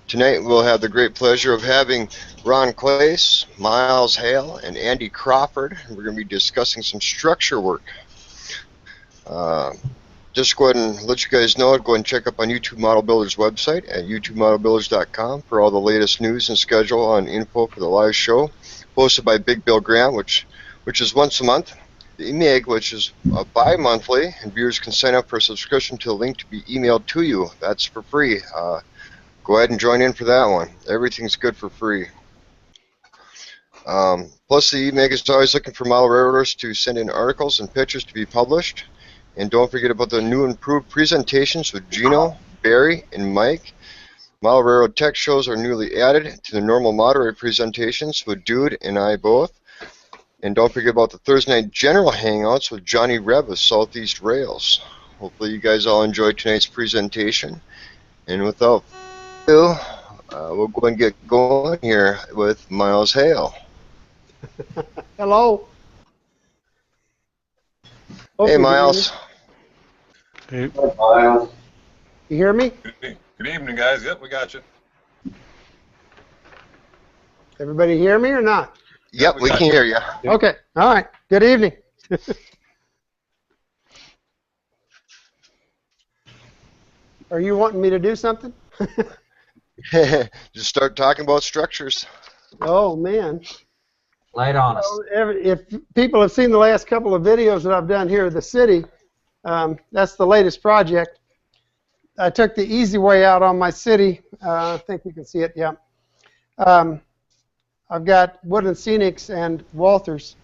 Tonight we'll have the great pleasure of having Ron Clace, Miles Hale, and Andy Crawford. We're going to be discussing some structure work. Just go ahead and let you guys know it. Go ahead and check up on YouTube Model Builders website at youtubemodelbuilders.com for all the latest news and schedule on info for the live show, hosted by Big Bill Grant, which is once a month. The EMAG, which is bi-monthly, and viewers can sign up for a subscription to a link to be emailed to you. That's for free. Go ahead and join in for that one. Everything's good for free. Plus, the EMAG is always looking for model railroaders to send in articles and pictures to be published. And don't forget about the new improved presentations with Gino, Barry, and Mike. Model Railroad Tech shows are newly added to the normal moderate presentations with Dude and I both. And don't forget about the Thursday night general hangouts with Johnny Reb of Southeast Rails. Hopefully you guys all enjoyed tonight's presentation. And without ado, we'll go and get going here with Miles Hale. Hello. Hey, Miles. Hey. Miles. You hear me? Good evening, guys. Yep, we got you. Everybody hear me or not? Yep, we can hear you. Okay. All right. Good evening. Are you wanting me to do something? Just start talking about structures. Oh, man. Light on us. Well, if people have seen the last couple of videos that I've done here at the city, that's the latest project. I took the easy way out on my city. I think you can see it, yeah. I've got Woodland Scenics and Walthers.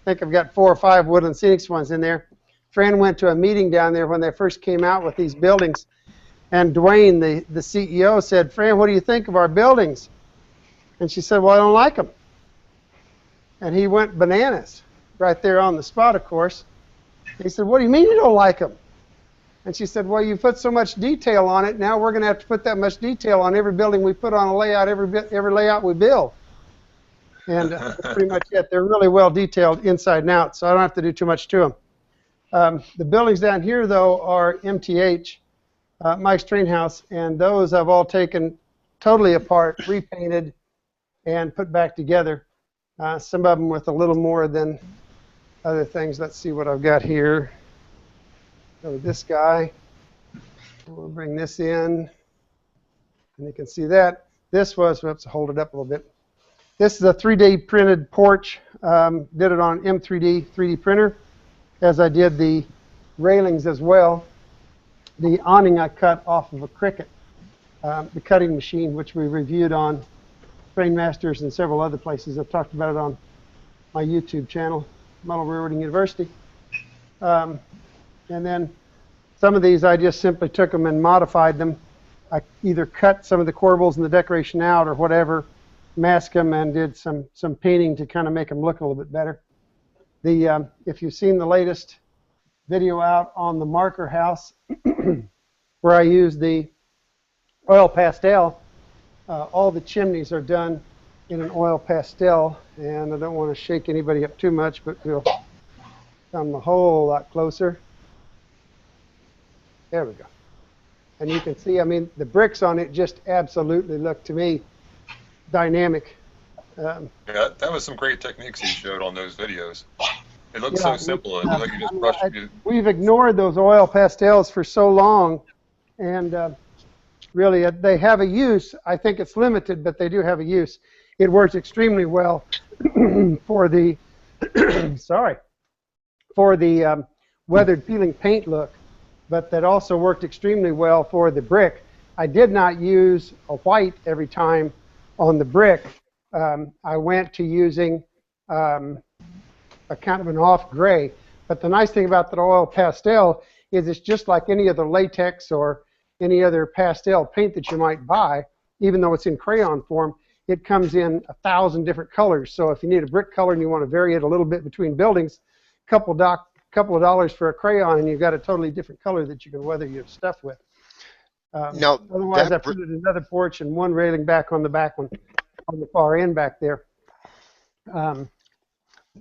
I think I've got 4 or 5 Woodland Scenics ones in there. Fran went to a meeting down there when they first came out with these buildings, and Dwayne, the CEO, said, "Fran, what do you think of our buildings?" And she said, "Well, I don't like them." And he went bananas right there on the spot, of course. He said, "What do you mean you don't like them?" And she said, "Well, you put so much detail on it. Now we're going to have to put that much detail on every building we put on a layout, every layout we build." And that's pretty much it. They're really well detailed inside and out, so I don't have to do too much to them. The buildings down here, though, are MTH, Mike's Train House, and those I've all taken totally apart, repainted, and put back together. Some of them with a little more than other things. Let's see what I've got here. So this guy. We'll bring this in, and you can see that. This was, let's hold it up a little bit. This is a 3D printed porch. Did it on M3D 3D printer, as I did the railings as well. The awning I cut off of a Cricut, the cutting machine, which we reviewed on Train Masters and several other places. I've talked about it on my YouTube channel, Model Railroading University. And then some of these I just simply took them and modified them. I either cut some of the corbels and the decoration out or whatever, mask them, and did some painting to kind of make them look a little bit better. If you've seen the latest video out on the Marker House, where I used the oil pastel, all the chimneys are done in an oil pastel, and I don't want to shake anybody up too much, but we'll come a whole lot closer. There we go. And you can see, I mean, the bricks on it just absolutely look, to me, dynamic. Yeah, that was some great techniques you showed on those videos. It looks so simple. It looks like you just brushed it. We've ignored those oil pastels for so long, and really, they have a use. I think it's limited, but they do have a use. It works extremely well for the for the weathered peeling paint look, but that also worked extremely well for the brick. I did not use a white every time on the brick. I went to using a kind of an off gray. But the nice thing about that oil pastel is it's just like any other latex or any other pastel paint that you might buy. Even though it's in crayon form, it comes in 1,000 different colors. So if you need a brick color and you want to vary it a little bit between buildings, couple of dollars for a crayon, and you've got a totally different color that you can weather your stuff with. Now, otherwise, I put it in another porch and one railing back on the back one, on the far end back there.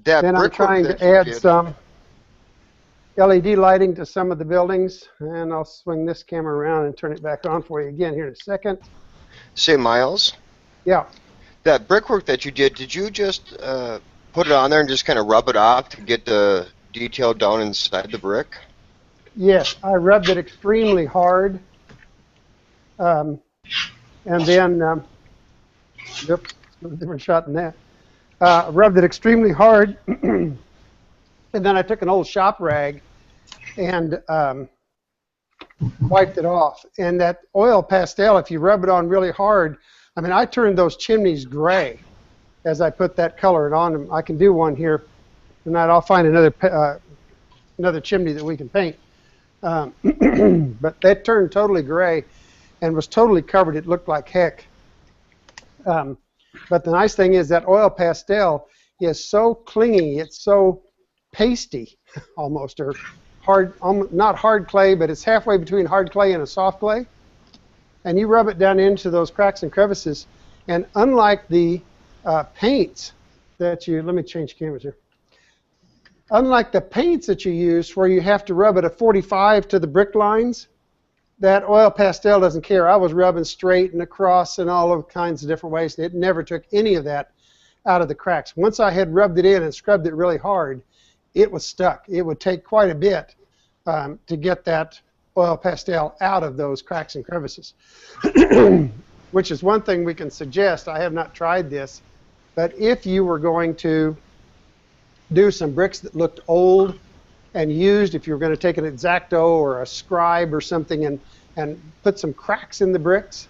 Then I'm trying to add some LED lighting to some of the buildings, and I'll swing this camera around and turn it back on for you again here in a second. Say, Miles, Yeah. that brickwork that you did you just put it on there and just kind of rub it off to get the detail down inside the brick? Yes, I rubbed it extremely hard. And then, oops, a different shot than that. Rubbed it extremely hard. And then I took an old shop rag and wiped it off. And that oil pastel, if you rub it on really hard, I mean, I turned those chimneys gray as I put that color on them. I can do one here tonight. I'll find another chimney that we can paint. But that turned totally gray and was totally covered. It looked like heck. But the nice thing is that oil pastel is so clingy. It's so pasty almost, or hard, not hard clay, but it's halfway between hard clay and a soft clay. And you rub it down into those cracks and crevices. And unlike the paints that you, let me change cameras here. Unlike the paints that you use where you have to rub it at 45 to the brick lines, that oil pastel doesn't care. I was rubbing straight and across and all of kinds of different ways. It never took any of that out of the cracks. Once I had rubbed it in and scrubbed it really hard, it was stuck. It would take quite a bit to get that oil pastel out of those cracks and crevices, which is one thing we can suggest. I have not tried this, but if you were going to do some bricks that looked old and used, if you were going to take an X-Acto or a scribe or something and put some cracks in the bricks,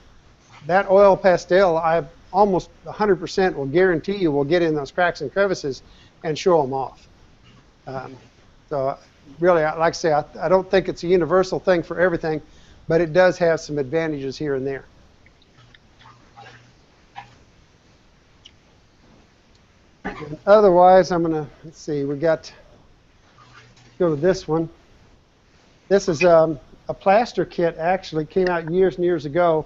that oil pastel, I almost 100% will guarantee you will get in those cracks and crevices and show them off. So really, like I say, I don't think it's a universal thing for everything, but it does have some advantages here and there. And otherwise, I'm going to, let's see, we got, go to this one. This is a plaster kit, actually, came out years and years ago,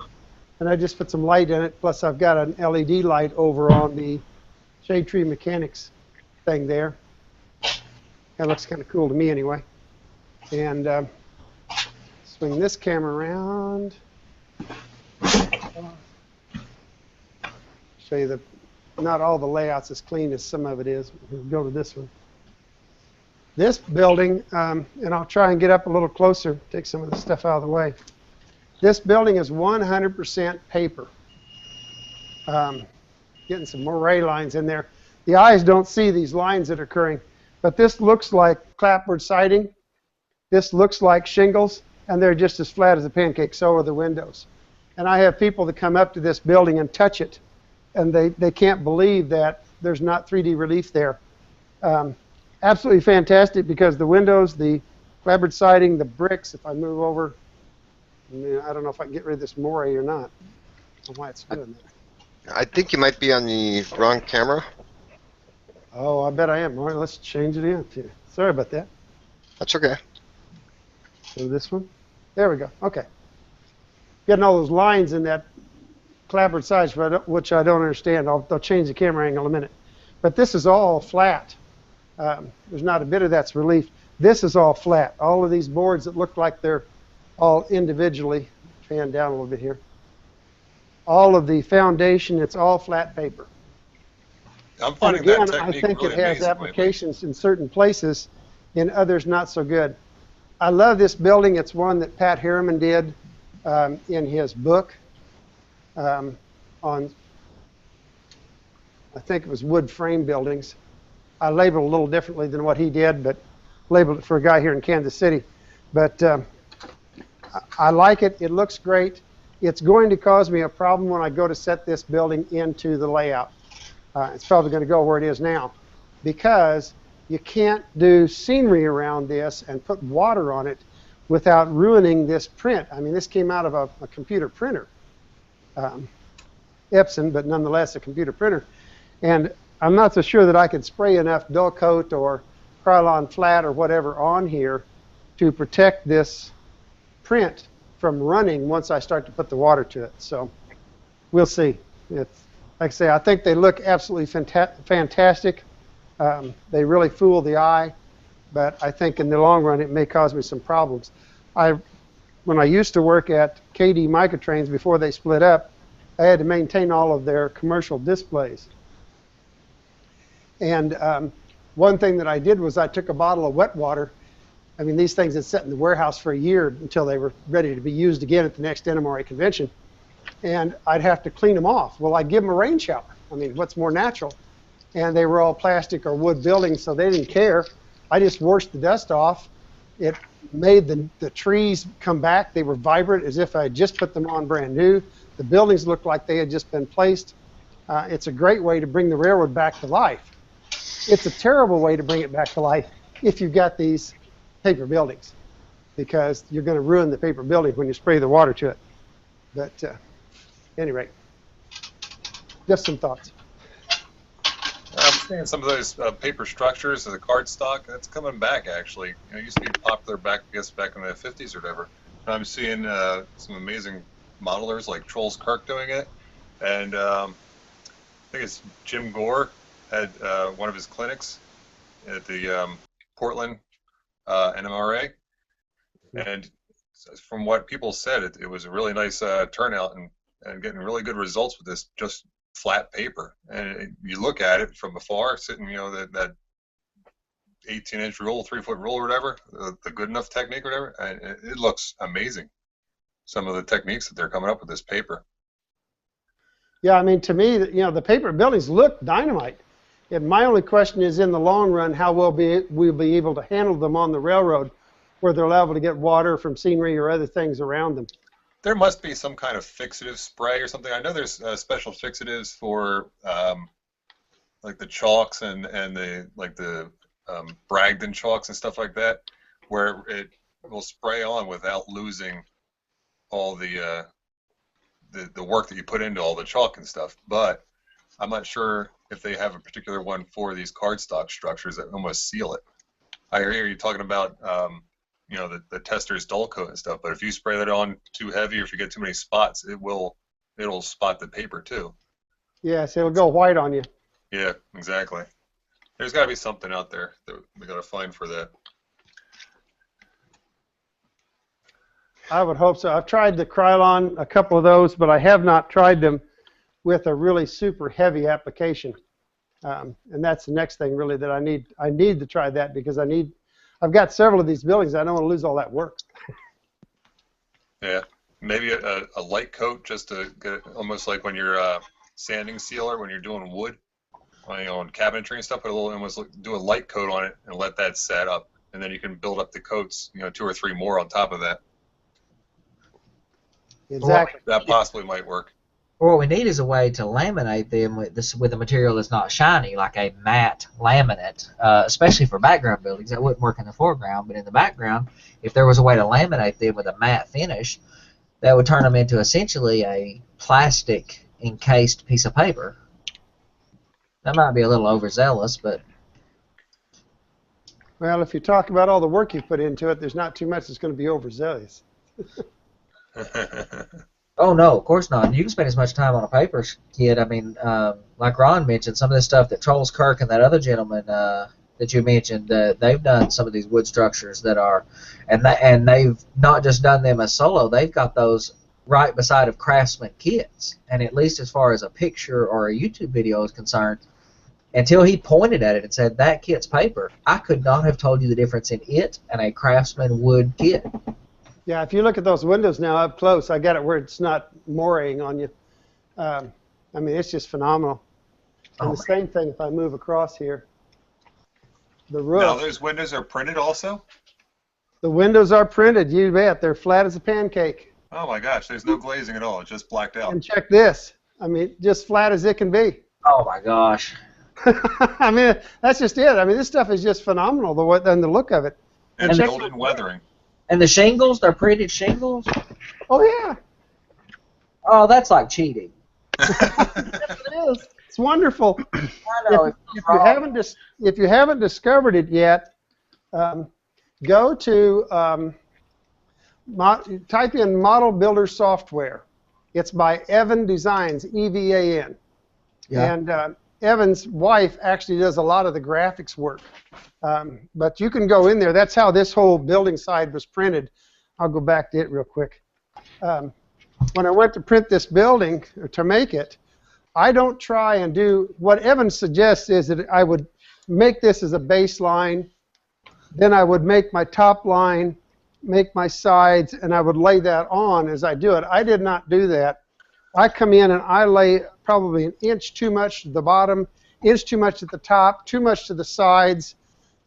and I just put some light in it, plus I've got an LED light over on the Shade Tree Mechanics thing there. That looks kind of cool to me anyway. And swing this camera around. Show you not all the layouts as clean as some of it is. We'll go to this one. This building, and I'll try and get up a little closer, take some of the stuff out of the way. This building is 100% paper. Getting some moray lines in there. The eyes don't see these lines that are occurring, but this looks like clapboard siding. This looks like shingles, and they're just as flat as a pancake. So are the windows. And I have people that come up to this building and touch it, and they can't believe that there's not 3D relief there. Absolutely fantastic, because the windows, the clapboard siding, the bricks, if I move over, I don't know if I can get rid of this moray or not. I don't know why it's doing that. I think you might be on the wrong camera. Oh, I bet I am. All right, let's change it in. Sorry about that. That's okay. So this one. There we go. Okay. Getting all those lines in that clapboard sides, which I don't understand. I'll change the camera angle in a minute. But this is all flat. There's not a bit of that's relief. This is all flat. All of these boards that look like they're all individually, fan down a little bit here. All of the foundation, it's all flat paper. I'm And finding again, that I technique think really it has amazing applications in certain places, in others not so good. I love this building. It's one that Pat Harriman did in his book on, I think it was wood frame buildings. I labeled it a little differently than what he did, but labeled it for a guy here in Kansas City. But I like it. It looks great. It's going to cause me a problem when I go to set this building into the layout. It's probably going to go where it is now, because you can't do scenery around this and put water on it without ruining this print. I mean, this came out of a computer printer, Epson, but nonetheless a computer printer. And I'm not so sure that I could spray enough dull coat or Krylon flat or whatever on here to protect this print from running once I start to put the water to it. So we'll see. It's, like I say, I think they look absolutely fantastic. They really fool the eye, but I think in the long run it may cause me some problems. When I used to work at KD Microtrains before they split up, I had to maintain all of their commercial displays. And one thing that I did was I took a bottle of wet water. I mean, these things had sat in the warehouse for a year until they were ready to be used again at the next NMRA convention. And I'd have to clean them off. Well, I'd give them a rain shower. I mean, what's more natural? And they were all plastic or wood buildings, so they didn't care. I just washed the dust off. It made the trees come back. They were vibrant as if I had just put them on brand new. The buildings looked like they had just been placed. It's a great way to bring the railroad back to life. It's a terrible way to bring it back to life if you've got these paper buildings, because you're going to ruin the paper building when you spray the water to it. But at any rate, just some thoughts. I'm seeing some of those paper structures of the cardstock. That's coming back, actually. You know, it used to be popular back, I guess, back in the 50s or whatever. And I'm seeing some amazing modelers like Trolls Kirk doing it. And I think it's Jim Gore had one of his clinics at the Portland NMRA. And from what people said, it was a really nice turnout and getting really good results with this just flat paper. And you look at it from afar, sitting, you know, that 18-inch rule, 3-foot rule or whatever, the good enough technique or whatever, and it looks amazing. Some of the techniques that they're coming up with this paper. Yeah, I mean, to me, you know, the paper buildings look dynamite. And my only question is, in the long run, how we'll be able to handle them on the railroad, where they're liable to get water from scenery or other things around them. There must be some kind of fixative spray or something. I know there's special fixatives for like the chalks and the Bragdon chalks and stuff like that, where it will spray on without losing all the work that you put into all the chalk and stuff. But I'm not sure if they have a particular one for these cardstock structures that almost seal it. I hear you talking about you know, the tester's dull coat and stuff, but if you spray that on too heavy or if you get too many spots, it'll spot the paper too. Yes, it'll go white on you. Yeah, exactly. There's got to be something out there that we got to find for that. I would hope so. I've tried the Krylon, a couple of those, but I have not tried them with a really super heavy application. And that's the next thing really that I need. I need to try that because I've got several of these buildings. I don't want to lose all that work. Yeah, maybe a light coat just to get it almost like when you're sanding sealer, when you're doing wood, you know, on cabinetry and stuff. Put a little, almost do a light coat on it and let that set up, and then you can build up the coats, you know, 2 or 3 more on top of that. Exactly. That possibly might work. What we need is a way to laminate them with a material that's not shiny, like a matte laminate, especially for background buildings. That wouldn't work in the foreground, but in the background, if there was a way to laminate them with a matte finish, that would turn them into essentially a plastic encased piece of paper. That might be a little overzealous, but... Well, if you talk about all the work you put into it, there's not too much that's going to be overzealous. Oh, no, of course not. You can spend as much time on a paper kit. I mean, like Ron mentioned, some of the stuff that Trolls Kirk and that other gentleman that you mentioned, they've done some of these wood structures that are, and they've not just done them as solo, they've got those right beside of Craftsman kits. And at least as far as a picture or a YouTube video is concerned, until he pointed at it and said, that kit's paper, I could not have told you the difference in it and a Craftsman wood kit. Yeah, if you look at those windows now up close, I got it where it's not mooraying on you. I mean, it's just phenomenal. And the same thing if I move across here. The roof. Now those windows are printed also? The windows are printed, you bet. They're flat as a pancake. Oh my gosh, there's no glazing at all. It's just blacked out. And check this. I mean, just flat as it can be. Oh my gosh. I mean, that's just it. I mean, this stuff is just phenomenal, and the look of it. And built-in weathering. And the shingles, they're printed shingles? Oh, yeah. Oh, that's like cheating. It is. It's wonderful. I know. If you haven't discovered it yet, go to type in Model Builder Software. It's by Evan Designs, E-V-A-N. Yeah. And Evan's wife actually does a lot of the graphics work. But you can go in there. That's how this whole building side was printed. I'll go back to it real quick. when I went to print this building, or to make it, I don't try and do, what Evan suggests is that I would make this as a baseline, then I would make my top line, make my sides, and I would lay that on as I do it. I did not do that. I come in and I lay probably an inch too much to the bottom, inch too much at the top, too much to the sides,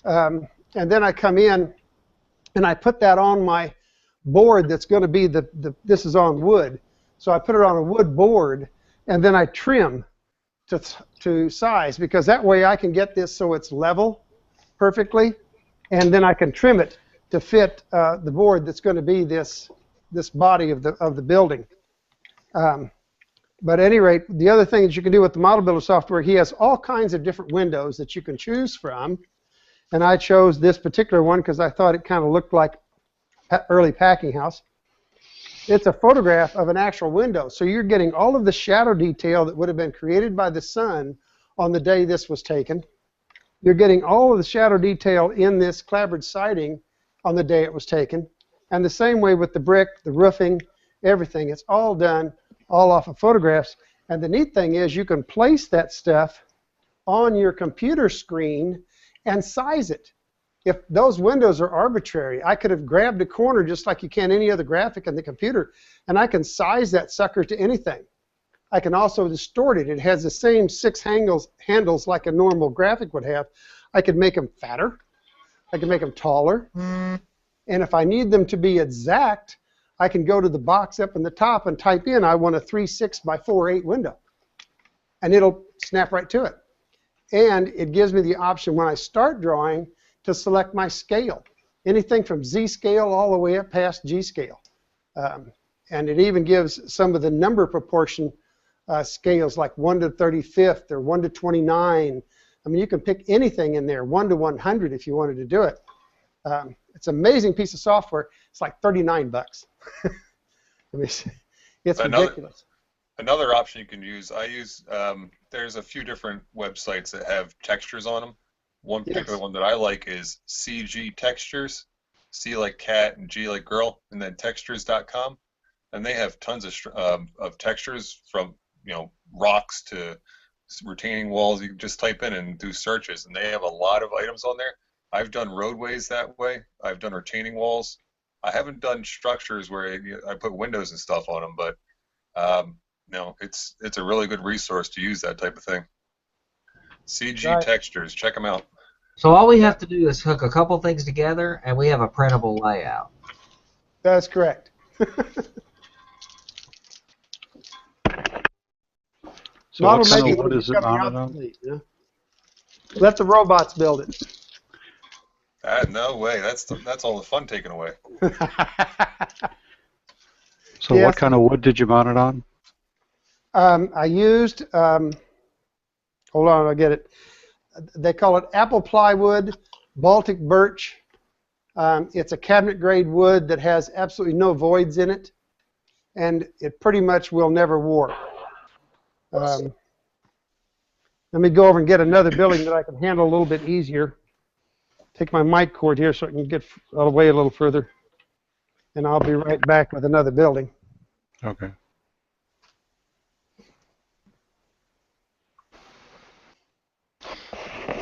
and then I come in and I put that on my board that's going to be this is on wood. So I put it on a wood board, and then I trim to size, because that way I can get this so it's level perfectly, and then I can trim it to fit the board that's going to be this body of the building. But at any rate, the other thing that you can do with the Model Builder software, he has all kinds of different windows that you can choose from, and I chose this particular one because I thought it kind of looked like early packing house. It's a photograph of an actual window, so you're getting all of the shadow detail that would have been created by the sun on the day this was taken. You're getting all of the shadow detail in this clapboard siding on the day it was taken, and the same way with the brick, the roofing, everything. It's all done all off of photographs, and the neat thing is you can place that stuff on your computer screen and size it. If those windows are arbitrary, I could have grabbed a corner just like you can any other graphic in the computer, and I can size that sucker to anything. I can also distort it. It has the same 6 handles like a normal graphic would have. I could make them fatter. I can make them taller. And if I need them to be exact, I can go to the box up in the top and type in, I want a 3.6 by 4.8 window. And it'll snap right to it. And it gives me the option when I start drawing to select my scale. Anything from Z scale all the way up past G scale. And it even gives some of the number proportion scales like 1 to 35th or 1 to 29. I mean, you can pick anything in there, 1 to 100 if you wanted to do it. It's an amazing piece of software. It's like $39. I mean, it's ridiculous. Another option you can use, there's a few different websites that have textures on them. One particular one that I like is CG Textures, C like cat and G like girl, and then textures.com. And they have tons of textures from, rocks to retaining walls. You can just type in and do searches, and they have a lot of items on there. I've done roadways that way. I've done retaining walls. I haven't done structures where I put windows and stuff on them, but it's a really good resource to use that type of thing. CG Textures, check them out. So all we have to do is hook a couple things together, and we have a printable layout. That's correct. So what kind of wood is it mounted on? Let the robots build it. No way. That's all the fun taken away. So what kind of wood did you mount it on? I used, hold on, I'll get it. They call it apple plywood, Baltic birch. It's a cabinet grade wood that has absolutely no voids in it, and it pretty much will never warp. Let me go over and get another building that I can handle a little bit easier. Take my mic cord here so I can get away a little further, and I'll be right back with another building. Okay.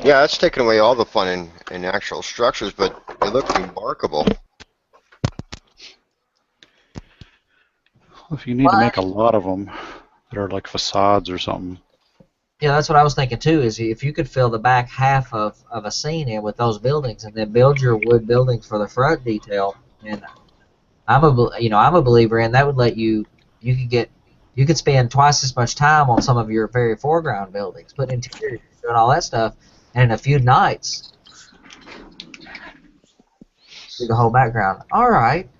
Yeah, that's taken away all the fun in actual structures, but they look remarkable. Well, if you need to make a lot of them that are like facades or something. Yeah, that's what I was thinking too, is if you could fill the back half of a scene in with those buildings and then build your wood buildings for the front detail, and I'm a believer in that would let you could spend twice as much time on some of your very foreground buildings, putting interiors, doing all that stuff, and in a few nights do the whole background. All right.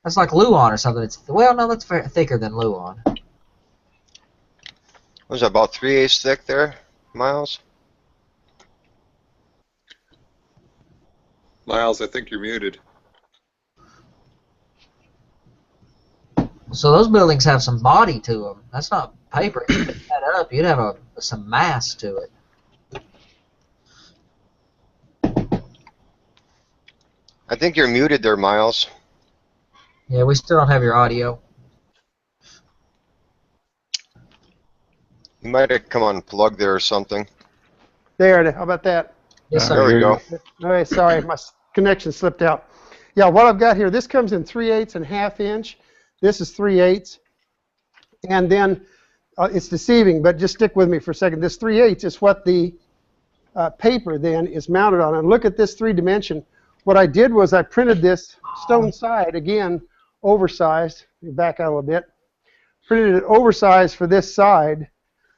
That's like Luan or something. No, that's thicker than Luan. Was it about 3/8 thick there, Miles? Miles, I think you're muted. So those buildings have some body to them. That's not paper. If you pick that up, you'd have some mass to it. I think you're muted there, Miles. Yeah, we still don't have your audio. He might have come unplugged there or something. There, how about that? Yes, There sir. we go. Okay, sorry, my connection slipped out. Yeah, what I've got here, this comes in 3/8 and 1/2 inch. This is 3/8. And then it's deceiving, but just stick with me for a second. This 3/8 is what the paper then is mounted on. And look at this 3-dimension. What I did was I printed this stone side, again, oversized. Let me back out a little bit. Printed it oversized for this side,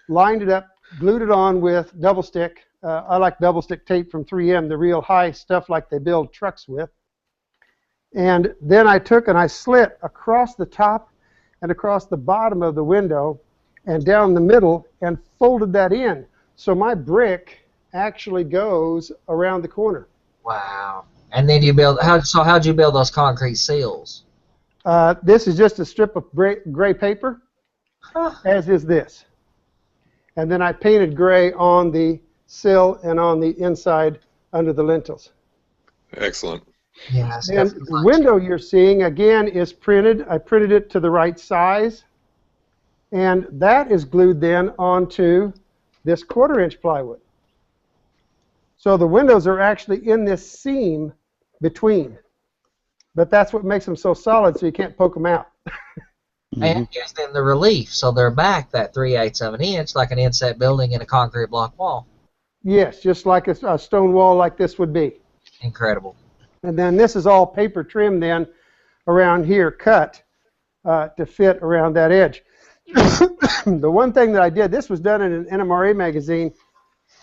lined it up, glued it on with double stick. I like double stick tape from 3M, the real high stuff like they build trucks with. And then I took and I slit across the top and across the bottom of the window and down the middle and folded that in. So my brick actually goes around the corner. Wow. And then you build, how'd you build those concrete seals? This is just a strip of gray paper, Huh. as is this. And then I painted gray on the sill and on the inside under the lintels. Excellent. Yeah, it's And definitely the fun. window you're seeing, again, is printed. I printed it to the right size. And that is glued then onto this 1/4-inch plywood. So the windows are actually in this seam between. But that's what makes them so solid, so you can't poke them out. And gives them the relief, so they're back that 3/8 of an inch, like an inset building in a concrete block wall. Yes, just like a stone wall like this would be. Incredible. And then this is all paper trim then around here, cut to fit around that edge. The one thing that I did, this was done in an NMRA magazine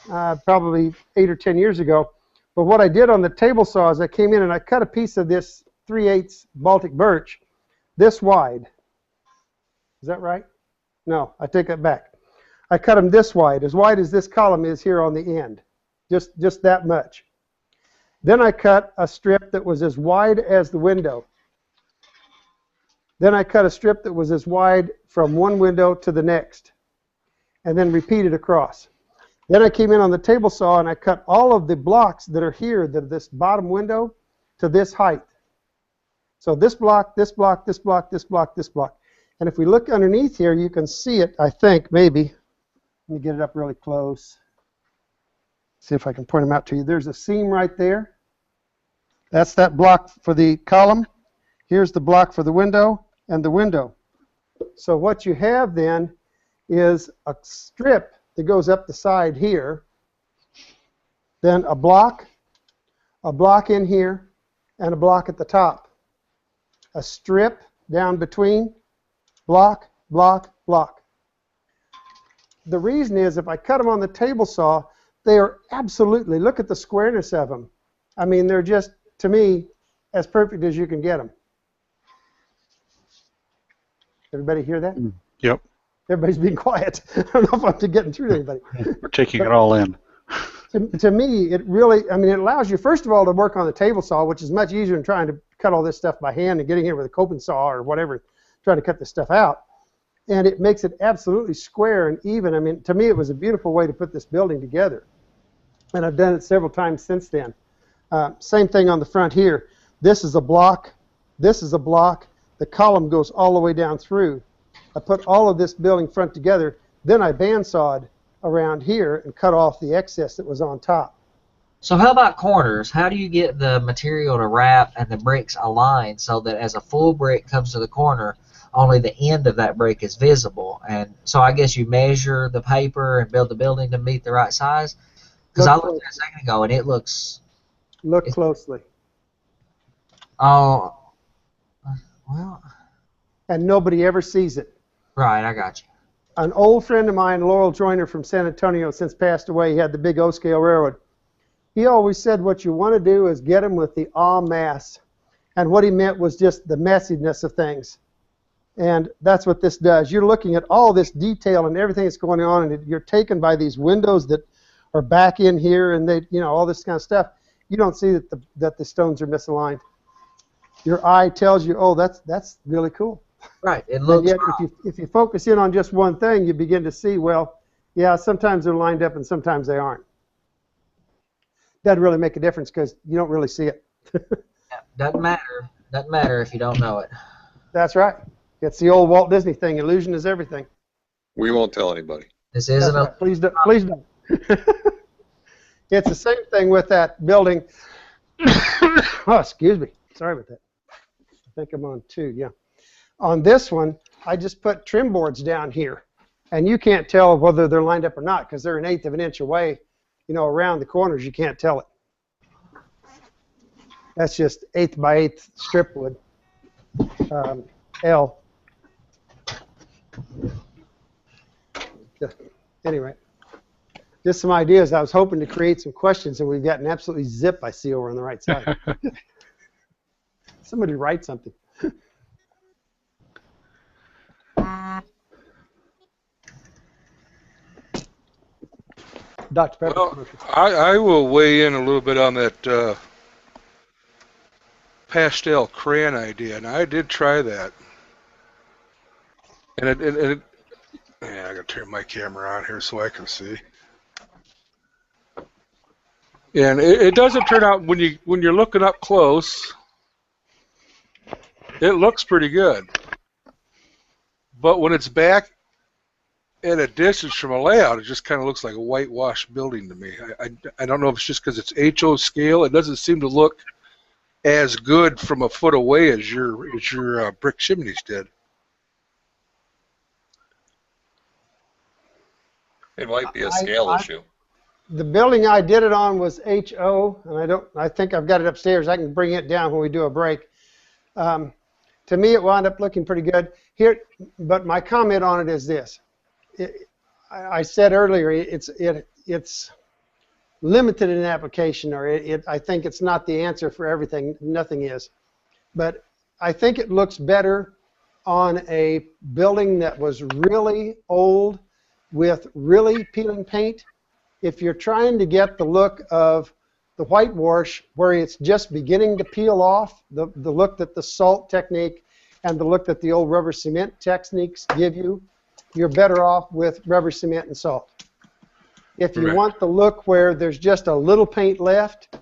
probably 8 or 10 years ago. But what I did on the table saw is I came in and I cut a piece of this 3/8 Baltic birch this wide. Is that right? No, I take that back. I cut them this wide as this column is here on the end. Just that much. Then I cut a strip that was as wide as the window. Then I cut a strip that was as wide from one window to the next, and then repeated across. Then I came in on the table saw and I cut all of the blocks that are here, this bottom window, to this height. So this block, this block, this block, this block, this block. And if we look underneath here, you can see it, I think, maybe. Let me get it up really close. See if I can point them out to you. There's a seam right there. That's that block for the column. Here's the block for the window and the window. So what you have then is a strip that goes up the side here, then a block in here, and a block at the top. A strip down between, block, block, block. The reason is if I cut them on the table saw, they are absolutely, look at the squareness of them. I mean, they're just, to me, as perfect as you can get them. Everybody hear that? Yep. Everybody's being quiet. I don't know if I'm getting through to anybody. We're taking it all in. To me, it really, I mean, it allows you, first of all, to work on the table saw, which is much easier than trying to cut all this stuff by hand and getting here with a coping saw or whatever, trying to cut this stuff out. And it makes it absolutely square and even. I mean, to me, it was a beautiful way to put this building together. And I've done it several times since then. Same thing on the front here. This is a block. This is a block. The column goes all the way down through. I put all of this building front together. Then I bandsawed around here and cut off the excess that was on top. So how about corners? How do you get the material to wrap and the bricks aligned so that as a full brick comes to the corner, only the end of that brick is visible? And so I guess you measure the paper and build the building to meet the right size? Because I looked at it a second ago and it looks... Look closely. Oh, well, And nobody ever sees it. right, I got you. An old friend of mine, Laurel Joyner from San Antonio, since passed away, he had the big O-scale railroad. He always said what you want to do is get them with the en masse. And what he meant was just the messiness of things. And that's what this does. You're looking at all this detail and everything that's going on, and you're taken by these windows that are back in here and they, you know, all this kind of stuff. You don't see that the stones are misaligned. Your eye tells you, oh, that's really cool. Right, it And looks... yet, if you focus in on just one thing, you begin to see, well, yeah, sometimes they're lined up and sometimes they aren't. Doesn't really make a difference because you don't really see it. Doesn't matter. Doesn't matter if you don't know it. That's right. It's the old Walt Disney thing. Illusion is everything. We won't tell anybody. This isn't a. Please don't. Please don't. It's the same thing with that building. Oh, excuse me. Sorry about that. I think I'm on 2. Yeah. On this one, I just put trim boards down here, and you can't tell whether they're lined up or not because they're 1/8 of an inch away. You know, around the corners, you can't tell it. That's just 1/8 by 1/8 strip wood. L. Anyway, just some ideas. I was hoping to create some questions, and we've got an absolutely zip I see over on the right side. Somebody write something. Dr. Pepper. Well, I will weigh in a little bit on that pastel crayon idea, and I did try that. And yeah, I gotta turn my camera on here so I can see. And it doesn't turn out when you're looking up close, it looks pretty good. But when it's back at a distance from a layout, it just kind of looks like a whitewashed building to me. I don't know if it's just because it's HO scale. It doesn't seem to look as good from a foot away as your brick chimneys did. It might be a scale issue. The building I did it on was HO, and I think I've got it upstairs. I can bring it down when we do a break. To me, it wound up looking pretty good here. But my comment on it is this: I said earlier, it's limited in application, or I think it's not the answer for everything. Nothing is, but I think it looks better on a building that was really old with really peeling paint. If you're trying to get the look of the whitewash where it's just beginning to peel off, the look that the salt technique and the look that the old rubber cement techniques give you, you're better off with rubber cement and salt. If you want the look where there's just a little paint left,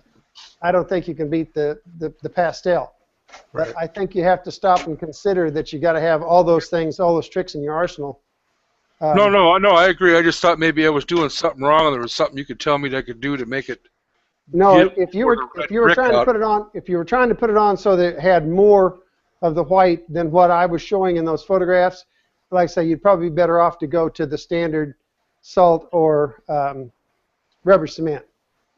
I don't think you can beat the pastel. Right. But I think you have to stop and consider that you got to have all those things, all those tricks in your arsenal. No, I agree. I just thought maybe I was doing something wrong, and there was something you could tell me that I could do to make it. No, if you were trying to put it on, if you were trying to put it on so that it had more of the white than what I was showing in those photographs, like I say, you'd probably be better off to go to the standard salt or rubber cement.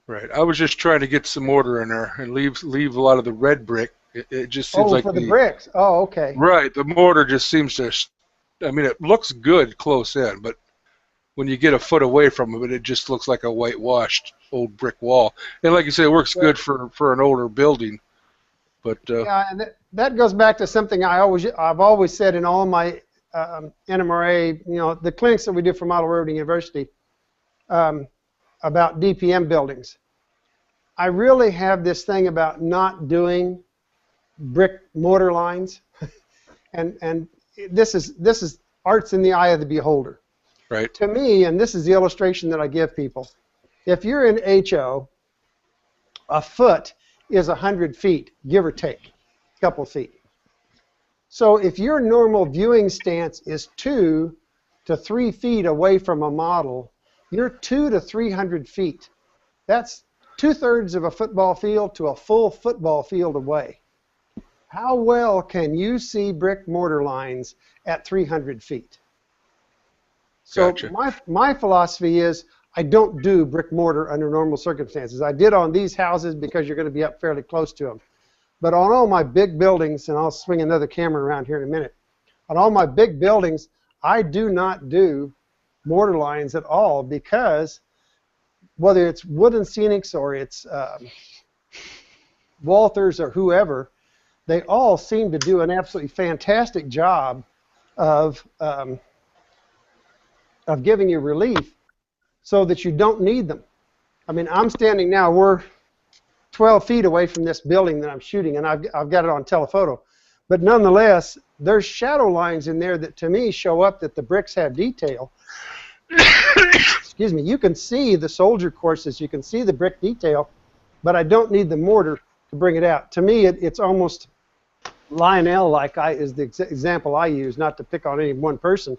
Right. I was just trying to get some order in there and leave a lot of the red brick. It just seems like for the bricks. Oh, okay. Right. The mortar just seems to. I mean, it looks good close in, but when you get a foot away from it, it just looks like a whitewashed old brick wall. And like you say, it works good for an older building. But yeah, and that goes back to something I've always said in all my NMRA, the clinics that we do for Model Railroading University about DPM buildings. I really have this thing about not doing brick mortar lines, and this is art's in the eye of the beholder. Right. To me, and this is the illustration that I give people, if you're in HO, a foot is 100 feet, give or take, a couple feet. So if your normal viewing stance is 2 to 3 feet away from a model, you're 200 to 300 feet. That's 2/3 of a football field to a full football field away. How well can you see brick mortar lines at 300 feet? So Gotcha. my philosophy is I don't do brick mortar under normal circumstances. I did on these houses because you're going to be up fairly close to them. But on all my big buildings, and I'll swing another camera around here in a minute, on all my big buildings, I do not do mortar lines at all because whether it's Wood and Scenics or it's Walthers or whoever, they all seem to do an absolutely fantastic job of giving you relief so that you don't need them. I mean, I'm standing now, we're 12 feet away from this building that I'm shooting, and I've got it on telephoto. But nonetheless, there's shadow lines in there that to me show up that the bricks have detail. Excuse me. You can see the soldier courses, you can see the brick detail, but I don't need the mortar to bring it out. To me, it's almost Lionel-like is the example I use, not to pick on any one person.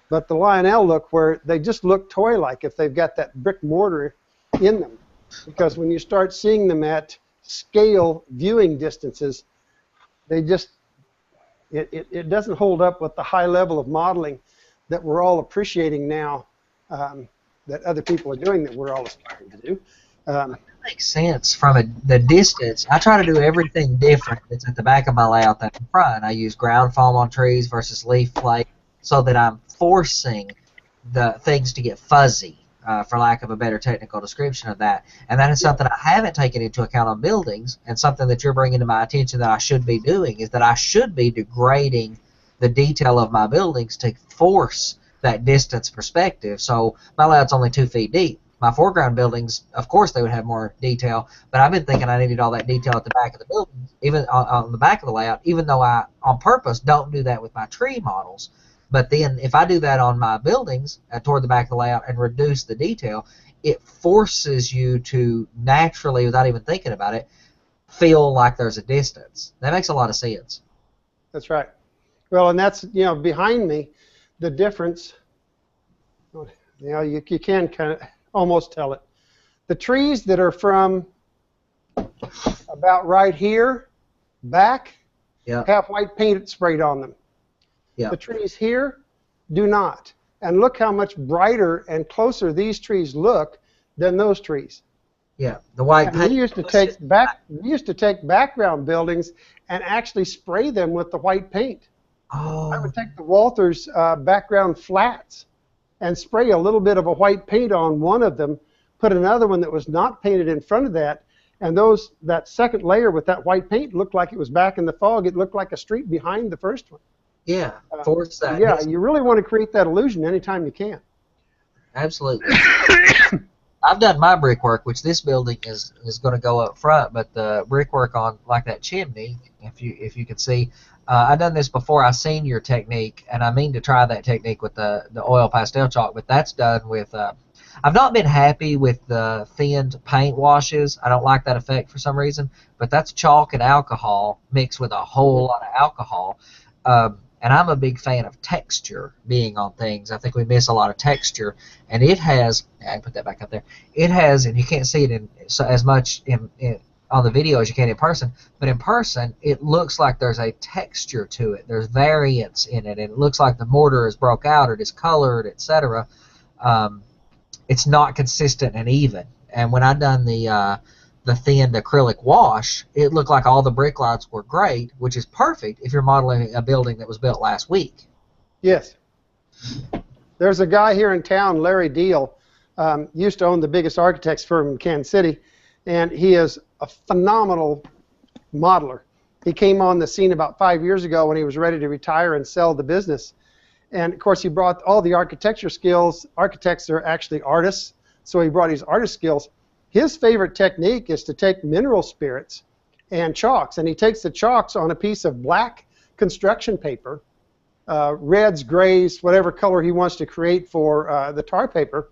but the Lionel look where they just look toy-like if they've got that brick mortar in them. Because when you start seeing them at scale viewing distances, they just, it doesn't hold up with the high level of modeling that we're all appreciating now, that other people are doing that we're all aspiring to do. That makes sense from the distance. I try to do everything different that's at the back of my layout than in front. I use ground foam on trees versus leaf flake so that I'm forcing the things to get fuzzy, for lack of a better technical description of that. And that is something I haven't taken into account on buildings, and something that you're bringing to my attention that I should be doing is that I should be degrading the detail of my buildings to force that distance perspective. So my layout's only 2 feet deep. My foreground buildings, of course, they would have more detail, but I've been thinking I needed all that detail at the back of the building, even on the back of the layout, even though I, on purpose, don't do that with my tree models. But then if I do that on my buildings toward the back of the layout and reduce the detail, it forces you to naturally, without even thinking about it, feel like there's a distance. That makes a lot of sense. That's right. Well, and that's, behind me, the difference, you can kind of almost tell it. The trees that are from about right here back have white paint sprayed on them. Yeah. The trees here do not. And look how much brighter and closer these trees look than those trees. Yeah, the white paint. We used to take background buildings and actually spray them with the white paint. Oh. I would take the Walthers background flats and spray a little bit of a white paint on one of them, put another one that was not painted in front of that, and that second layer with that white paint looked like it was back in the fog. It looked like a street behind the first one. Yeah, force that. Yeah, you really want to create that illusion anytime you can. Absolutely. I've done my brickwork, which this building is going to go up front, but the brickwork on like that chimney, if you can see, I've done this before. I've seen your technique, and I mean to try that technique with the oil pastel chalk, but that's done with. I've not been happy with the thinned paint washes. I don't like that effect for some reason, but that's chalk and alcohol mixed with a whole lot of alcohol. And I'm a big fan of texture being on things. I think we miss a lot of texture, and it has. I can put that back up there. It has, and you can't see it as much on the video as you can in person, but in person it looks like there's a texture to it. There's variance in it, and it looks like the mortar is broke out or discolored, etc. It's not consistent and even. And when I done the thinned acrylic wash, it looked like all the brick lights were great, which is perfect if you're modeling a building that was built last week. Yes. There's a guy here in town, Larry Deal, used to own the biggest architects firm in Kansas City, and he is a phenomenal modeler. He came on the scene about 5 years ago when he was ready to retire and sell the business. And, of course, he brought all the architecture skills. Architects are actually artists, so he brought his artist skills. His favorite technique is to take mineral spirits and chalks, and he takes the chalks on a piece of black construction paper, reds, grays, whatever color he wants to create for the tar paper,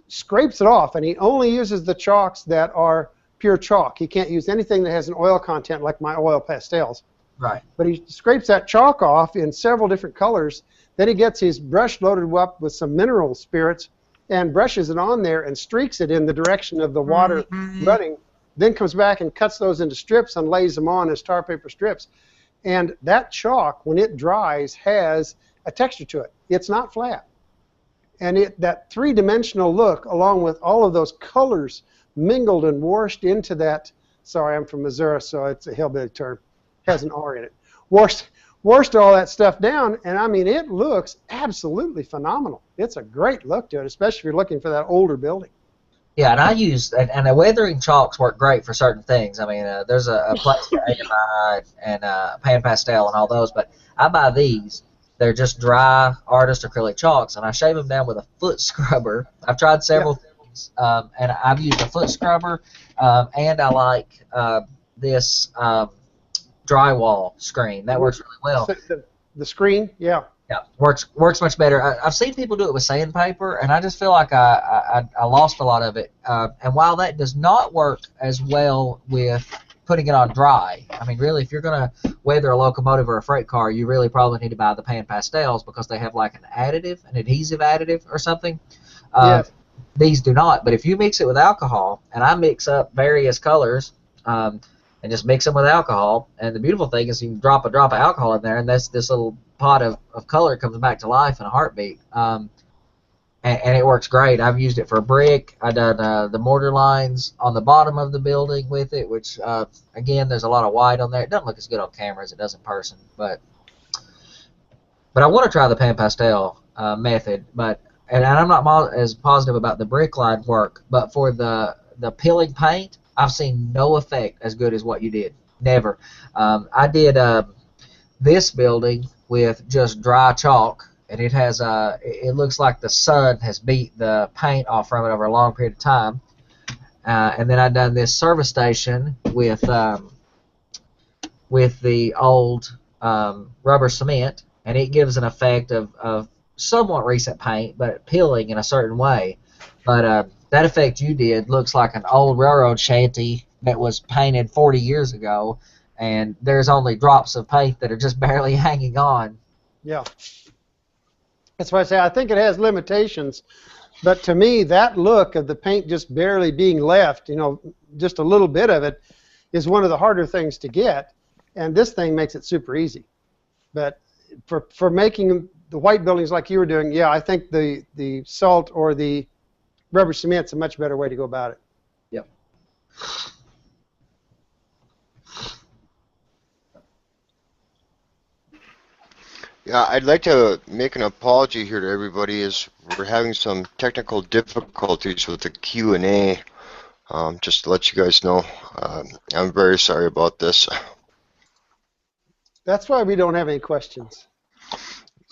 scrapes it off, and he only uses the chalks that are pure chalk. He can't use anything that has an oil content like my oil pastels. Right. But he scrapes that chalk off in several different colors. Then he gets his brush loaded up with some mineral spirits and brushes it on there and streaks it in the direction of the water running, then comes back and cuts those into strips and lays them on as tar paper strips. And that chalk, when it dries, has a texture to it. It's not flat. And that three-dimensional look, along with all of those colors mingled and washed into that, sorry, I'm from Missouri, so it's a hillbilly term, has an R in it, washed all that stuff down, and I mean, it looks absolutely phenomenal. It's a great look to it, especially if you're looking for that older building. Yeah, and I use, and the weathering chalks work great for certain things. I mean, there's a place for AMI and Pan Pastel and all those, but I buy these. They're just dry artist acrylic chalks, and I shave them down with a foot scrubber. I've tried several things, and I've used a foot scrubber, and I like this drywall screen. That works really well. The screen, yeah. Yeah, works much better. I've seen people do it with sandpaper, and I just feel like I lost a lot of it. And while that does not work as well with putting it on dry. I mean, really, if you're going to weather a locomotive or a freight car, you really probably need to buy the pan pastels because they have like an adhesive additive or something. Yes. These do not, but if you mix it with alcohol, and I mix up various colors and just mix them with alcohol, and the beautiful thing is you can drop a drop of alcohol in there, and this little pot of color comes back to life in a heartbeat. And it works great. I've used it for brick. I've done the mortar lines on the bottom of the building with it, which, again, there's a lot of white on there. It doesn't look as good on camera as it does in person, but I want to try the pan pastel method, and I'm not as positive about the brick line work, but for the peeling paint, I've seen no effect as good as what you did. Never. I did this building with just dry chalk, and it has it looks like the sun has beat the paint off from it over a long period of time. And then I've done this service station with the old rubber cement, and it gives an effect of somewhat recent paint, but peeling in a certain way. But that effect you did looks like an old railroad shanty that was painted 40 years ago, and there's only drops of paint that are just barely hanging on. Yeah. That's why I say I think it has limitations, but to me that look of the paint just barely being left, just a little bit of it, is one of the harder things to get, and this thing makes it super easy. But for making the white buildings like you were doing, yeah, I think the salt or the rubber cement's a much better way to go about it. Yep. Yeah, I'd like to make an apology here to everybody as we're having some technical difficulties with the Q&A. Just to let you guys know, I'm very sorry about this. That's why we don't have any questions.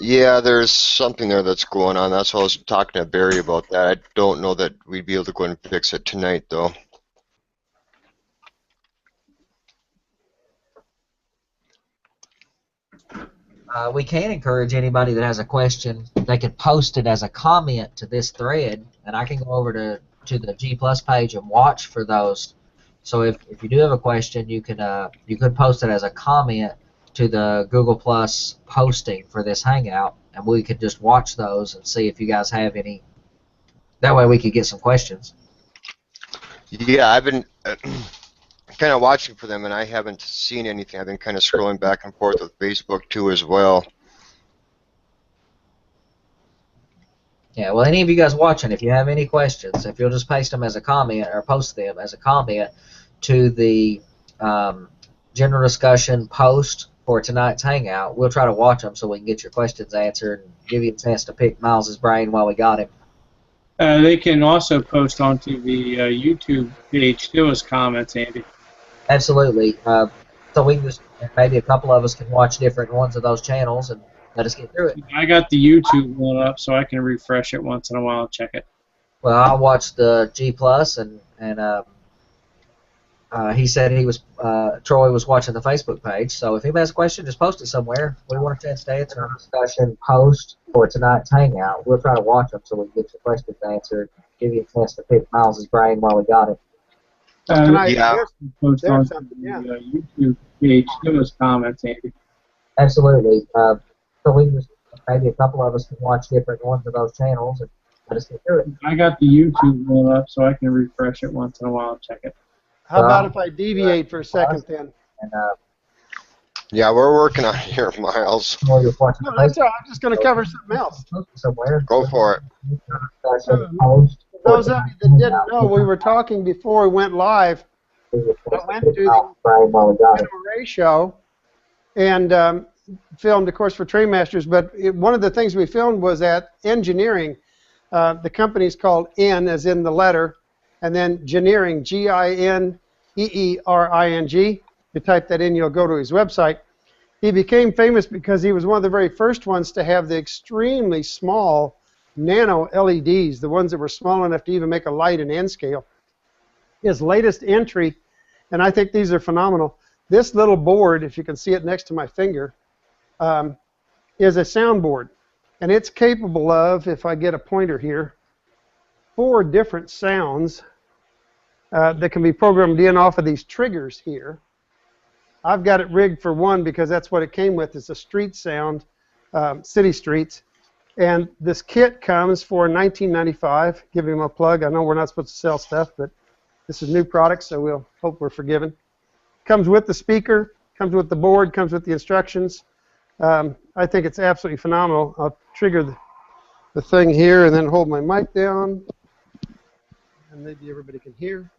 Yeah, there's something there that's going on. That's why I was talking to Barry about that. I don't know that we'd be able to go and fix it tonight, though. We can encourage anybody that has a question, they can post it as a comment to this thread, and I can go over to the G Plus page and watch for those. So if you do have a question, you could post it as a comment to the Google Plus posting for this Hangout, and we could just watch those and see if you guys have any. That way we could get some questions. Yeah, I've been kind of watching for them, and I haven't seen anything. I've been kind of scrolling back and forth with Facebook too as well. Yeah, well, any of you guys watching, if you have any questions, if you'll just paste them as a comment or post them as a comment to the general discussion post for tonight's Hangout, we'll try to watch them so we can get your questions answered and give you a chance to pick Miles's brain while we got him. They can also post onto the YouTube page too as comments, Andy. Absolutely. So we can just, maybe a couple of us can watch different ones of those channels and let us get through it. I got the YouTube one up so I can refresh it once in a while and check it. Well, I watched the G Plus, and he said Troy was watching the Facebook page. So if anybody has a question, just post it somewhere. We want a chance to answer our discussion post for tonight's Hangout. We'll try to watch them so we can get your questions answered, give you a chance to pick Miles's brain while we got it. Yeah. Post There's on something, the yeah. YouTube page too as comments, Andy. Absolutely. So we can just, maybe a couple of us can watch different ones of those channels and let us get through it. I got the YouTube one up so I can refresh it once in a while and check it. How about if I deviate for a second then? And Yeah, we're working on it here, Miles. while you're watching No, the that's Facebook all right. I'm just going to cover something else. post it somewhere. Go for it. Discussion post for Those of you that didn't know, we were talking before we went live. I went to the while we got it. NRA show and filmed, of course, for Trainmasters, but one of the things we filmed was at Engineering. The company's called N, as in the letter, and then Gineering, Gineering. You type that in, you'll go to his website. He became famous because he was one of the very first ones to have the extremely small nano LEDs, the ones that were small enough to even make a light in N scale. His latest entry, and I think these are phenomenal, this little board, if you can see it next to my finger, is a soundboard. And it's capable of, if I get a pointer here, 4 different sounds that can be programmed in off of these triggers here. I've got it rigged for one because that's what it came with. It's a street sound, city streets. And this kit comes for $19.95. Give him a plug. I know we're not supposed to sell stuff, but this is new product, so we'll hope we're forgiven. Comes with the speaker, comes with the board, comes with the instructions. I think it's absolutely phenomenal. I'll trigger the thing here and then hold my mic down, and maybe everybody can hear.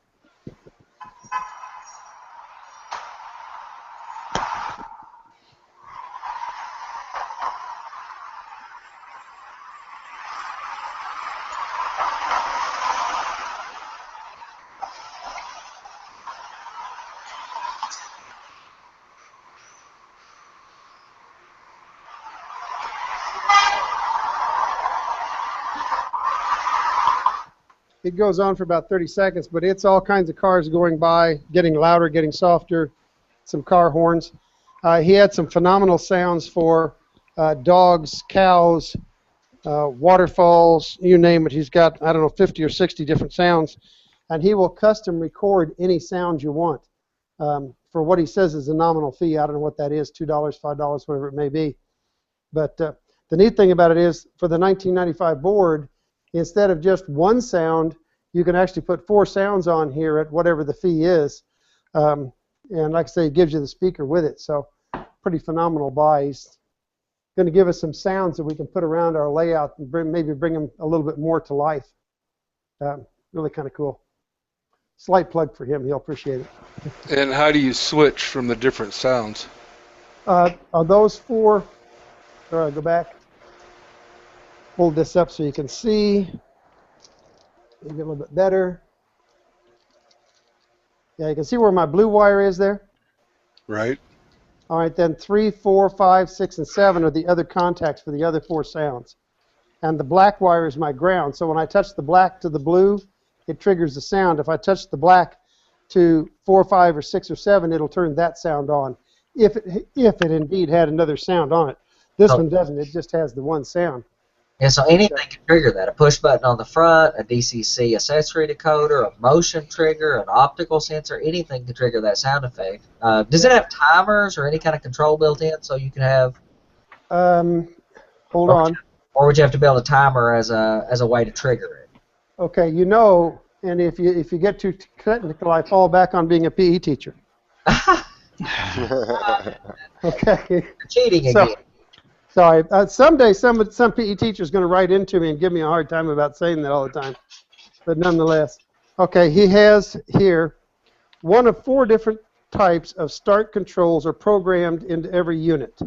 It goes on for about 30 seconds, but it's all kinds of cars going by, getting louder, getting softer, some car horns. He had some phenomenal sounds for dogs, cows, waterfalls, you name it. He's got, I don't know, 50 or 60 different sounds, and he will custom record any sound you want for what he says is a nominal fee. I don't know what that is, $2, $5, whatever it may be. But the neat thing about it is, for the $19.95 board, instead of just one sound, you can actually put 4 sounds on here at whatever the fee is. And like I say, it gives you the speaker with it. So pretty phenomenal buy. He's going to give us some sounds that we can put around our layout and maybe bring them a little bit more to life. Really kind of cool. Slight plug for him. He'll appreciate it. And how do you switch from the different sounds? Are those 4? All right, go back. Hold this up so you can see. Maybe a little bit better. Yeah, you can see where my blue wire is there? Right. All right, then 3, 4, 5, 6, and 7 are the other contacts for the other 4 sounds. And the black wire is my ground. So when I touch the black to the blue, it triggers the sound. If I touch the black to 4, 5, or 6, or 7, it'll turn that sound on. If it indeed had another sound on it. This one doesn't. It just has the one sound. Yeah, so anything can trigger that. A push button on the front, a DCC accessory decoder, a motion trigger, an optical sensor, anything can trigger that sound effect. Does it have timers or any kind of control built in so you can have... Hold on. Or would you have to build a timer as a way to trigger it? Okay, you know, and if you get too technical, I fall back on being a PE teacher. Okay. Cheating again. Sorry. Someday some PE teacher is going to write into me and give me a hard time about saying that all the time. But nonetheless. Okay, he has here one of 4 different types of start controls are programmed into every unit.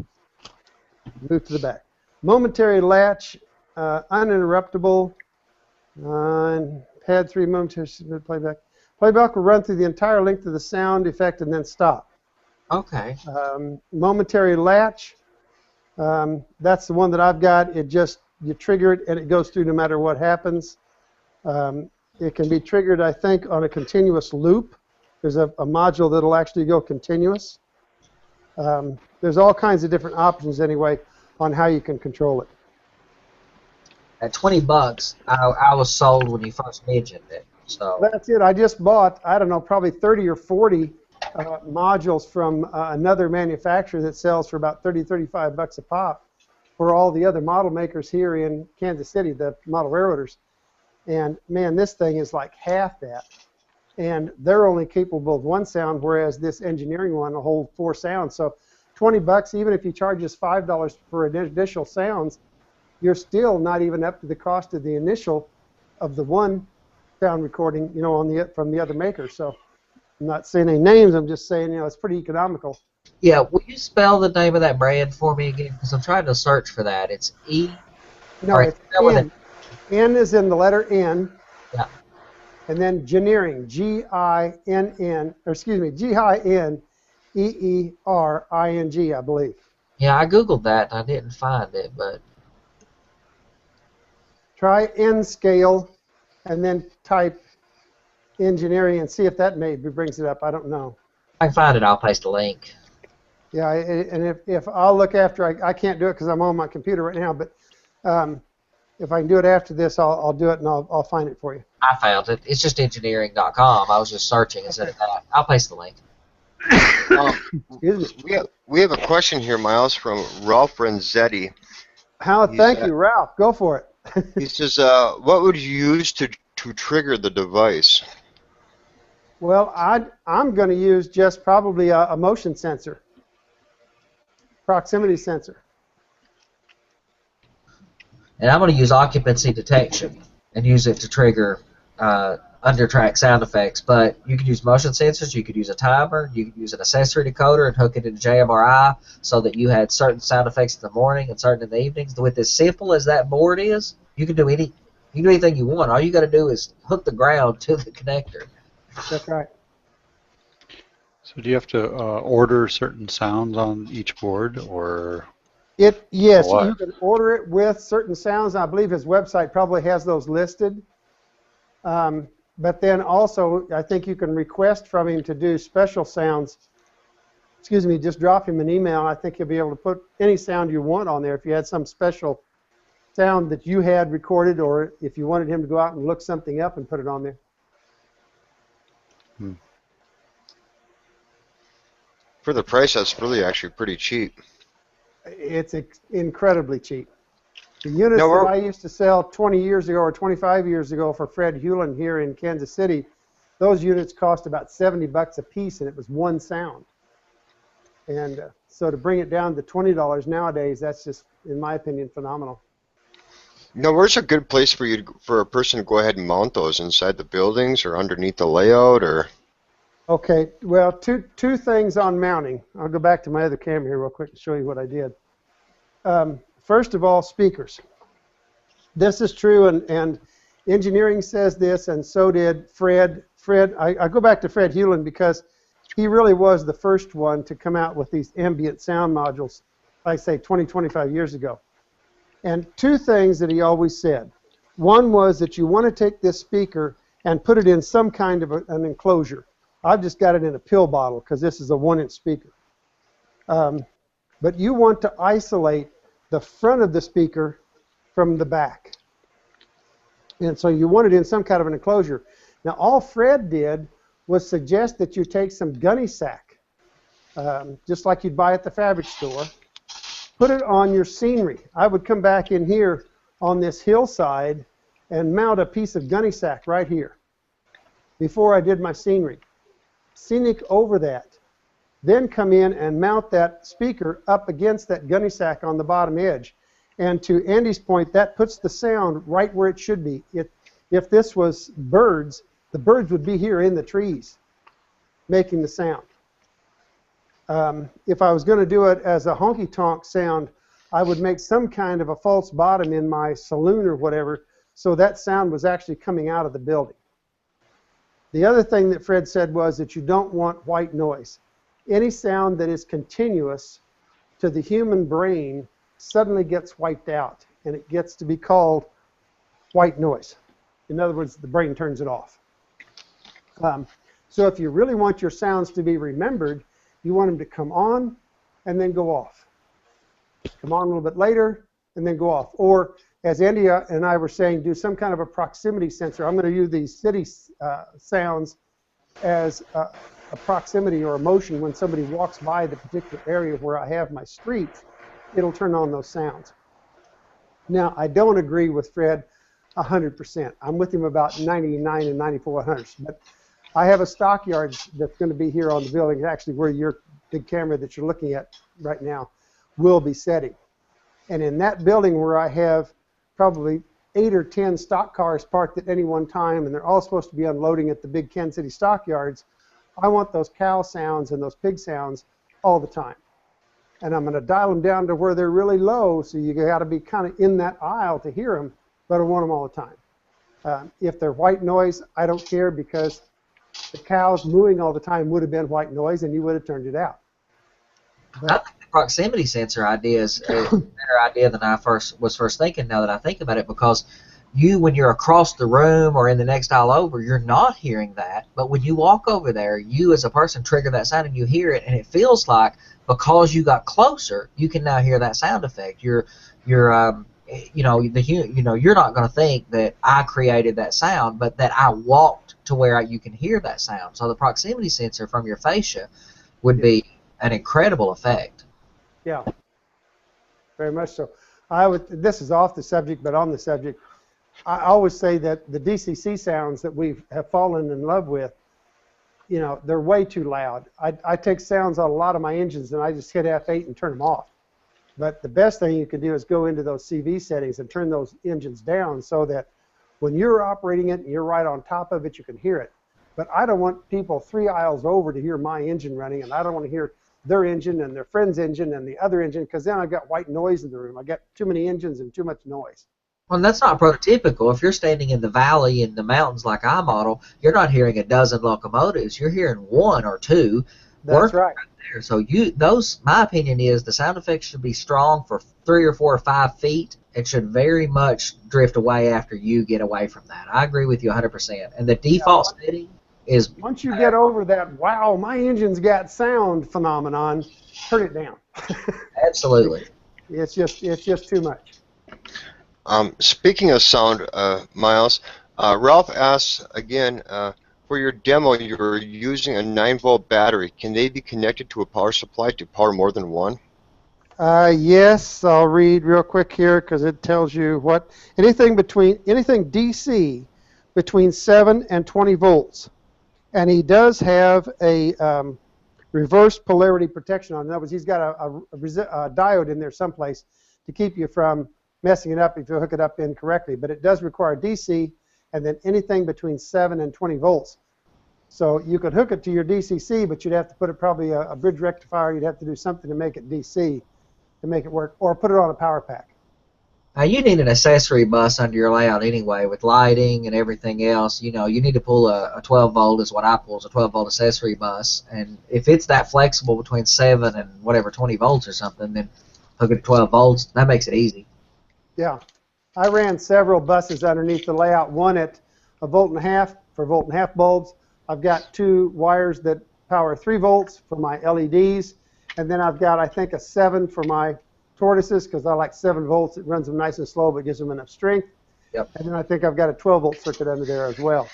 Move to the back. Momentary latch, uninterruptible, pad 3 momentary playback. Playback will run through the entire length of the sound effect and then stop. Okay. Momentary latch. That's the one that I've got. You trigger it and it goes through no matter what happens. It can be triggered, I think, on a continuous loop. There's a module that'll actually go continuous. There's all kinds of different options anyway on how you can control it. At $20, I was sold when you first mentioned it. So that's it. I just bought, I don't know, probably 30 or 40 modules from another manufacturer that sells for about $30-35 a pop for all the other model makers here in Kansas City, the model railroaders. And man, this thing is like half that. And they're only capable of 1 sound, whereas this engineering one will hold 4 sounds. So $20, even if you charge us $5 for additional sounds, you're still not even up to the cost of the initial of the 1 sound recording, you know, from the other maker. So I'm not saying any names. I'm just saying, you know, it's pretty economical. yeah, will you spell the name of that brand for me again? Because I'm trying to search for that. It's E. No, All right, it's that one N. N is in the letter N. Yeah. And then Gineering, G-I-N-N, or excuse me, G-I-N-E-E-R-I-N-G, I believe. Yeah, I googled that and I didn't find it, but Try N scale and then type engineering and see if that maybe brings it up. I don't know. if I can find it, I'll paste a link. Yeah, and if I'll look after, I can't do it because I'm on my computer right now, but If I can do it after this, I'll do it and I'll find it for you. I found it. It's just engineering.com. I was just searching instead of that. I'll paste the link. Excuse me. We have a question here, Miles, from Ralph Renzetti. Thank you, Ralph. Go for it. He says, what would you use to trigger the device? Well, I'm going to use just probably a motion sensor, proximity sensor. And I'm going to use occupancy detection and use it to trigger under-track sound effects. But you could use motion sensors, you could use a timer, you could use an accessory decoder and hook it into JMRI so that you had certain sound effects in the morning and certain in the evenings. With as simple as that board is, you can do anything you want. All you got to do is hook the ground to the connector. That's right. So do you have to order certain sounds on each board, or? Yes, What? you can order it with certain sounds. I believe his website probably has those listed. But then also, I think you can request from him to do special sounds. Excuse me, just drop him an email. I think he'll be able to put any sound you want on there if you had some special sound that you had recorded, or if you wanted him to go out and look something up and put it on there. For the price, that's really actually pretty cheap. It's incredibly cheap. The units Now, that I used to sell 20 years ago or 25 years ago for Fred Hewlin here in Kansas City, those units cost about $70 a piece, and it was one sound. And so to bring it down to $20 nowadays, that's just, in my opinion, phenomenal. Now, where's a good place for a person to go ahead and mount those, inside the buildings or underneath the layout, or? Okay, well, two things on mounting. I'll go back to my other camera here real quick and show you what I did. First of all, speakers. This is true, and engineering says this, and so did Fred. I go back to Fred Hewlin because he really was the first one to come out with these ambient sound modules, I say 20, 25 years ago. And two things that he always said. One was that you want to take this speaker and put it in some kind of an enclosure. I've just got it in a pill bottle because this is a 1-inch speaker. But you want to isolate the front of the speaker from the back. And so you want it in some kind of an enclosure. Now, all Fred did was suggest that you take some gunny sack, just like you'd buy at the fabric store, put it on your scenery. I would come back in here on this hillside and mount a piece of gunny sack right here before I did my scenery. Scenic over that. Then come in and mount that speaker up against that gunny sack on the bottom edge. And to Andy's point, that puts the sound right where it should be. If this was birds, the birds would be here in the trees making the sound. If I was going to do it as a honky-tonk sound, I would make some kind of a false bottom in my saloon or whatever, so that sound was actually coming out of the building. The other thing that Fred said was that you don't want white noise. Any sound that is continuous to the human brain suddenly gets wiped out, and it gets to be called white noise. In other words, the brain turns it off. So if you really want your sounds to be remembered, you want them to come on and then go off. Come on a little bit later and then go off. Or, as Andy and I were saying, do some kind of a proximity sensor. I'm going to use these city sounds as a proximity or a motion. When somebody walks by the particular area where I have my street, it'll turn on those sounds. Now, I don't agree with Fred 100%. I'm with him about 99 and 94 100s. But I have a stockyard that's going to be here on the building, actually where your big camera that you're looking at right now will be setting. And in that building where I have probably 8 or 10 stock cars parked at any one time, and they're all supposed to be unloading at the big Kansas City stockyards, I want those cow sounds and those pig sounds all the time. And I'm going to dial them down to where they're really low, so you got to be kind of in that aisle to hear them, but I want them all the time. If they're white noise, I don't care, because the cows mooing all the time would have been white noise, and you would have turned it out. But I think the proximity sensor idea is a better idea than I was first thinking, now that I think about it, because you, when you're across the room or in the next aisle over, you're not hearing that. But when you walk over there, you as a person trigger that sound and you hear it, and it feels like because you got closer, you can now hear that sound effect. Your you're not going to think that I created that sound, but that I walked to where you can hear that sound. So the proximity sensor from your fascia would be an incredible effect. Yeah, very much so. This is off the subject, but on the subject, I always say that the DCC sounds that we have fallen in love with, they're way too loud. I take sounds on a lot of my engines and I just hit F8 and turn them off. But the best thing you can do is go into those CV settings and turn those engines down so that when you're operating it and you're right on top of it, you can hear it. But I don't want people 3 aisles over to hear my engine running, and I don't want to hear their engine and their friend's engine and the other engine, because then I've got white noise in the room. I got too many engines and too much noise. Well, that's not prototypical. If you're standing in the valley in the mountains like I model, you're not hearing a dozen locomotives. You're hearing 1 or 2. That's right. There. So my opinion is the sound effects should be strong for 3 or 4 or 5 feet and should very much drift away after you get away from that. I agree with you 100%. And the default setting is... Once you get over that, wow, my engine's got sound phenomenon, turn it down. Absolutely. It's just too much. Speaking of sound, Miles, Ralph asks again, for your demo, you're using a 9-volt battery. Can they be connected to a power supply to power more than one? Yes, I'll read real quick here because it tells you anything DC between 7 and 20 volts. And he does have a reverse polarity protection on. In other words, he's got a diode in there someplace to keep you from messing it up if you hook it up incorrectly. But it does require DC and then anything between 7 and 20 volts. So you could hook it to your DCC, but you'd have to put it probably a bridge rectifier. You'd have to do something to make it DC to make it work, or put it on a power pack. Now you need an accessory bus under your layout anyway, with lighting and everything else. You need to pull a 12 volt is what I pull, is a 12 volt accessory bus. And if it's that flexible between 7 and 20 volts or something, then hook it at 12 volts. That makes it easy. Yeah. I ran several buses underneath the layout, one at 1.5 volts for 1.5 volt bulbs. I've got 2 wires that power 3 volts for my LEDs, and then I've got, I think, a 7 for my tortoises because I like 7 volts. It runs them nice and slow, but gives them enough strength. Yep. And then I think I've got a 12 volt circuit under there as well.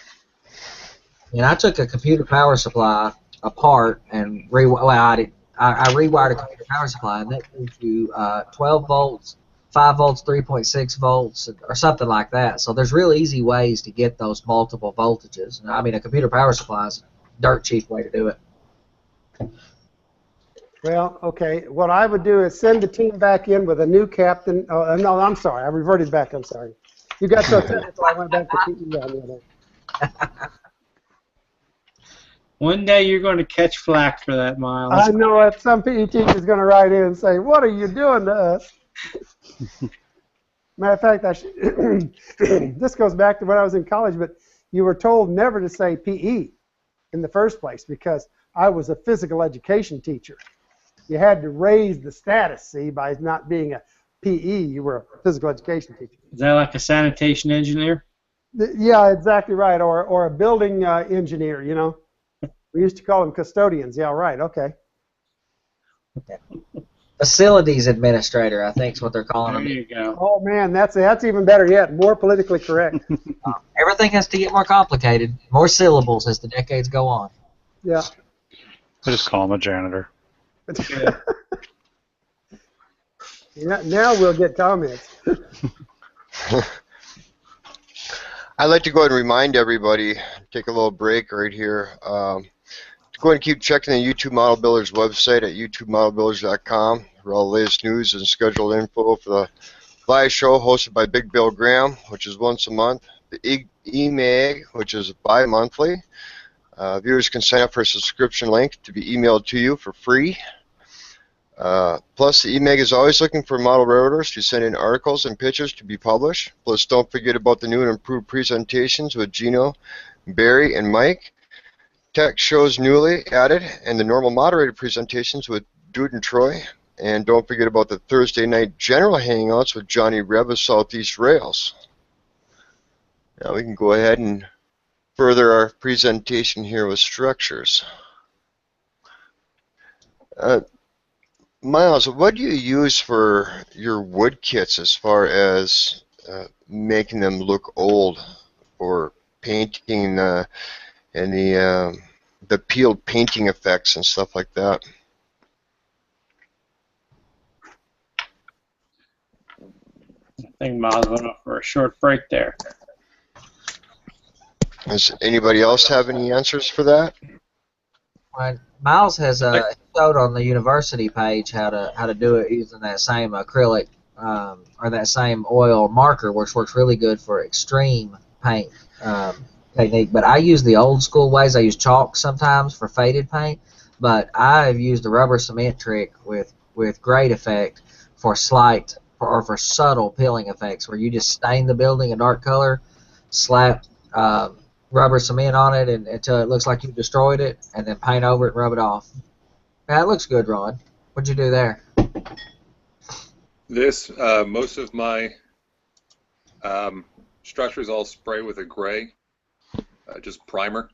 And I took a computer power supply apart and I rewired a computer power supply, and that gives you 12 volts. 5 volts, 3.6 volts, or something like that. So there's real easy ways to get those multiple voltages. I mean, a computer power supply is a dirt cheap way to do it. Well, okay. What I would do is send the team back in with a new captain. Oh, no, I'm sorry. I reverted back. I'm sorry. You got so technical, I went back to PE. One day you're going to catch flack for that, Miles. I know it. Some PE teacher is going to write in and say, "What are you doing to us?" Matter of fact, this goes back to when I was in college, but you were told never to say PE in the first place because I was a physical education teacher. You had to raise the status, see, by not being a PE. You were a physical education teacher. Is that like a sanitation engineer? Yeah, exactly right. Or a building engineer, We used to call them custodians. Yeah, right. Okay. Facilities administrator, I think is what they're calling them. There you go. Oh man, that's even better yet. More politically correct. Everything has to get more complicated, more syllables as the decades go on. Yeah. I just call him a janitor. Now we'll get comments. I'd like to go ahead and remind everybody, take a little break right here. Go ahead and keep checking the YouTube Model Builders website at youtubemodelbuilders.com for all the latest news and scheduled info for the live show hosted by Big Bill Graham, which is once a month, the eMag, which is bi-monthly. Viewers can sign up for a subscription link to be emailed to you for free. Plus, the eMag is always looking for model railroaders to send in articles and pictures to be published. Plus, don't forget about the new and improved presentations with Gino, Barry, and Mike. Tech shows newly added, and the normal moderated presentations with Dude and Troy. And don't forget about the Thursday night general hangouts with Johnny Reb of Southeast Rails. Now we can go ahead and further our presentation here with structures. Miles, what do you use for your wood kits as far as making them look old, or painting and the peeled painting effects and stuff like that? I think Miles went off for a short break there. Does anybody else have any answers for that? Well, Miles has showed on the university page how to do it using that same acrylic or that same oil marker, which works really good for extreme paint technique. But I use the old school ways. I use chalk sometimes for faded paint, but I've used the rubber cement trick with great effect for for subtle peeling effects, where you just stain the building a dark color, slap rubber cement on it until it looks like you destroyed it, and then paint over it and rub it off. Yeah, it looks good, Ron. What'd you do there? This, most of my structures all spray with a gray, just primer.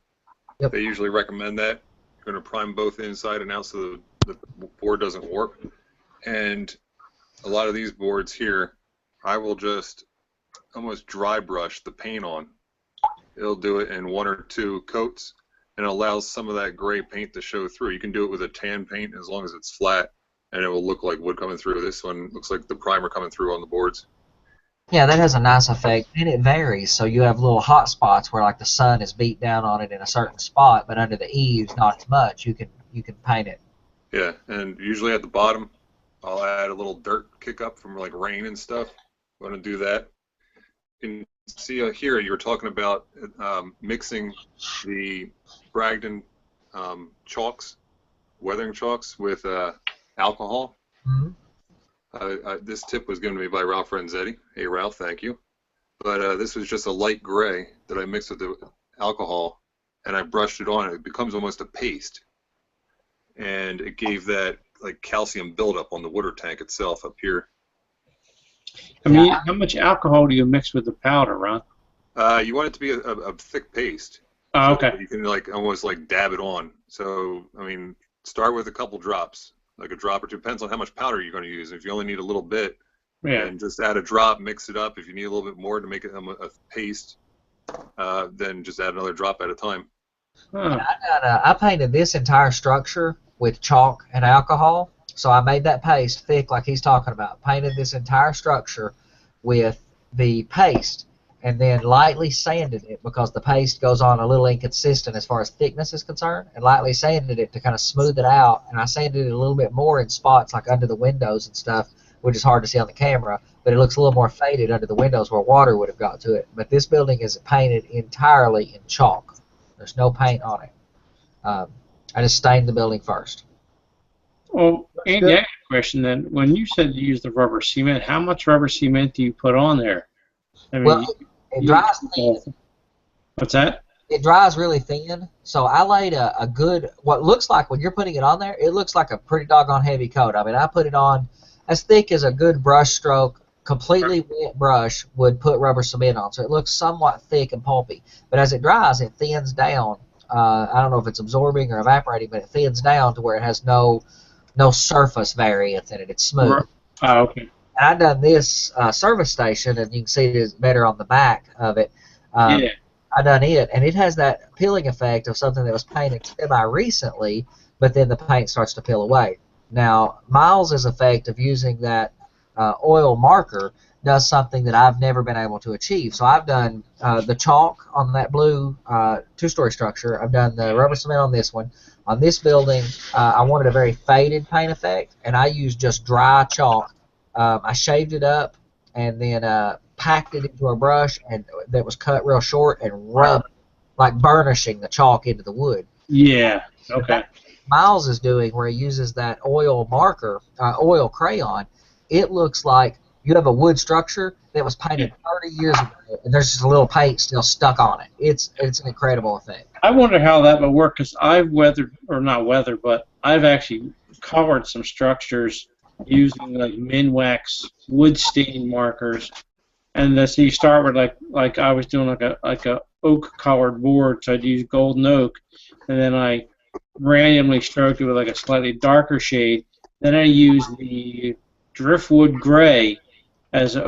Yep. They usually recommend that. You're going to prime both inside and out so the board doesn't warp. And a lot of these boards here, I will just almost dry brush the paint on. It'll do it in 1 or 2 coats, and it allows some of that gray paint to show through. You can do it with a tan paint as long as it's flat, and it will look like wood coming through. This one looks like the primer coming through on the boards. Yeah, that has a nice effect, and it varies. So you have little hot spots where like the sun is beat down on it in a certain spot, but under the eaves not as much. You can paint it. Yeah, and usually at the bottom, I'll add a little dirt kick up from like rain and stuff. I'm going to do that. You can see here you were talking about mixing the Bragdon chalks, weathering chalks, with alcohol. Mm-hmm. This tip was given to me by Ralph Renzetti. Hey, Ralph, thank you. But this was just a light gray that I mixed with the alcohol, and I brushed it on. It becomes almost a paste, and it gave that like calcium buildup on the water tank itself up here. I mean, how much alcohol do you mix with the powder, Ron? You want it to be a thick paste. Oh, okay. So you can like almost like dab it on. So I mean, start with a couple drops, like a drop or two. Depends on how much powder you're going to use. If you only need a little bit, Yeah. and just add a drop, mix it up. If you need a little bit more to make it a paste, then just add another drop at a time. Huh. I painted this entire structure with chalk and alcohol. So I made that paste thick like he's talking about. Painted this entire structure with the paste, and then lightly sanded it because the paste goes on a little inconsistent as far as thickness is concerned, and lightly sanded it to kind of smooth it out. And I sanded it a little bit more in spots like under the windows and stuff, which is hard to see on the camera, but it looks a little more faded under the windows where water would have got to it. But this building is painted entirely in chalk. There's no paint on it. I just stained the building first. Well, Andy, I have a question then. When you said you use the rubber cement, how much rubber cement do you put on there? I mean, Well, it dries thin. What's that? It dries really thin, so I laid a good, what looks like when you're putting it on there, it looks like a pretty doggone heavy coat. I mean, I put it on as thick as a good brush stroke, completely wet brush would put rubber cement on, so it looks somewhat thick and pulpy. But as it dries, it thins down. I don't know if it's absorbing or evaporating, but it thins down to where it has no surface variance in it. It's smooth. Oh, okay. And I done this service station, and you can see it is better on the back of it. Yeah. I done it, and it has that peeling effect of something that was painted semi-recently, but then the paint starts to peel away. Now, Miles' effect of using that oil marker does something that I've never been able to achieve. So I've done the chalk on that blue two-story structure. I've done the rubber cement on this one. On this building, I wanted a very faded paint effect, and I used just dry chalk. I shaved it up and then packed it into a brush and that was cut real short and rubbed, like burnishing the chalk into the wood. Yeah. Okay. Miles is doing where he uses that oil marker, oil crayon. It looks like you have a wood structure that was painted 30 years ago, and there's just a little paint still stuck on it. It's an incredible effect. I wonder how that would work because I've but I've actually colored some structures using like Minwax wood stain markers, and so you start with like I was doing like a oak colored board, so I'd use golden oak, and then I randomly stroked it with like a slightly darker shade, Then I use the driftwood gray as an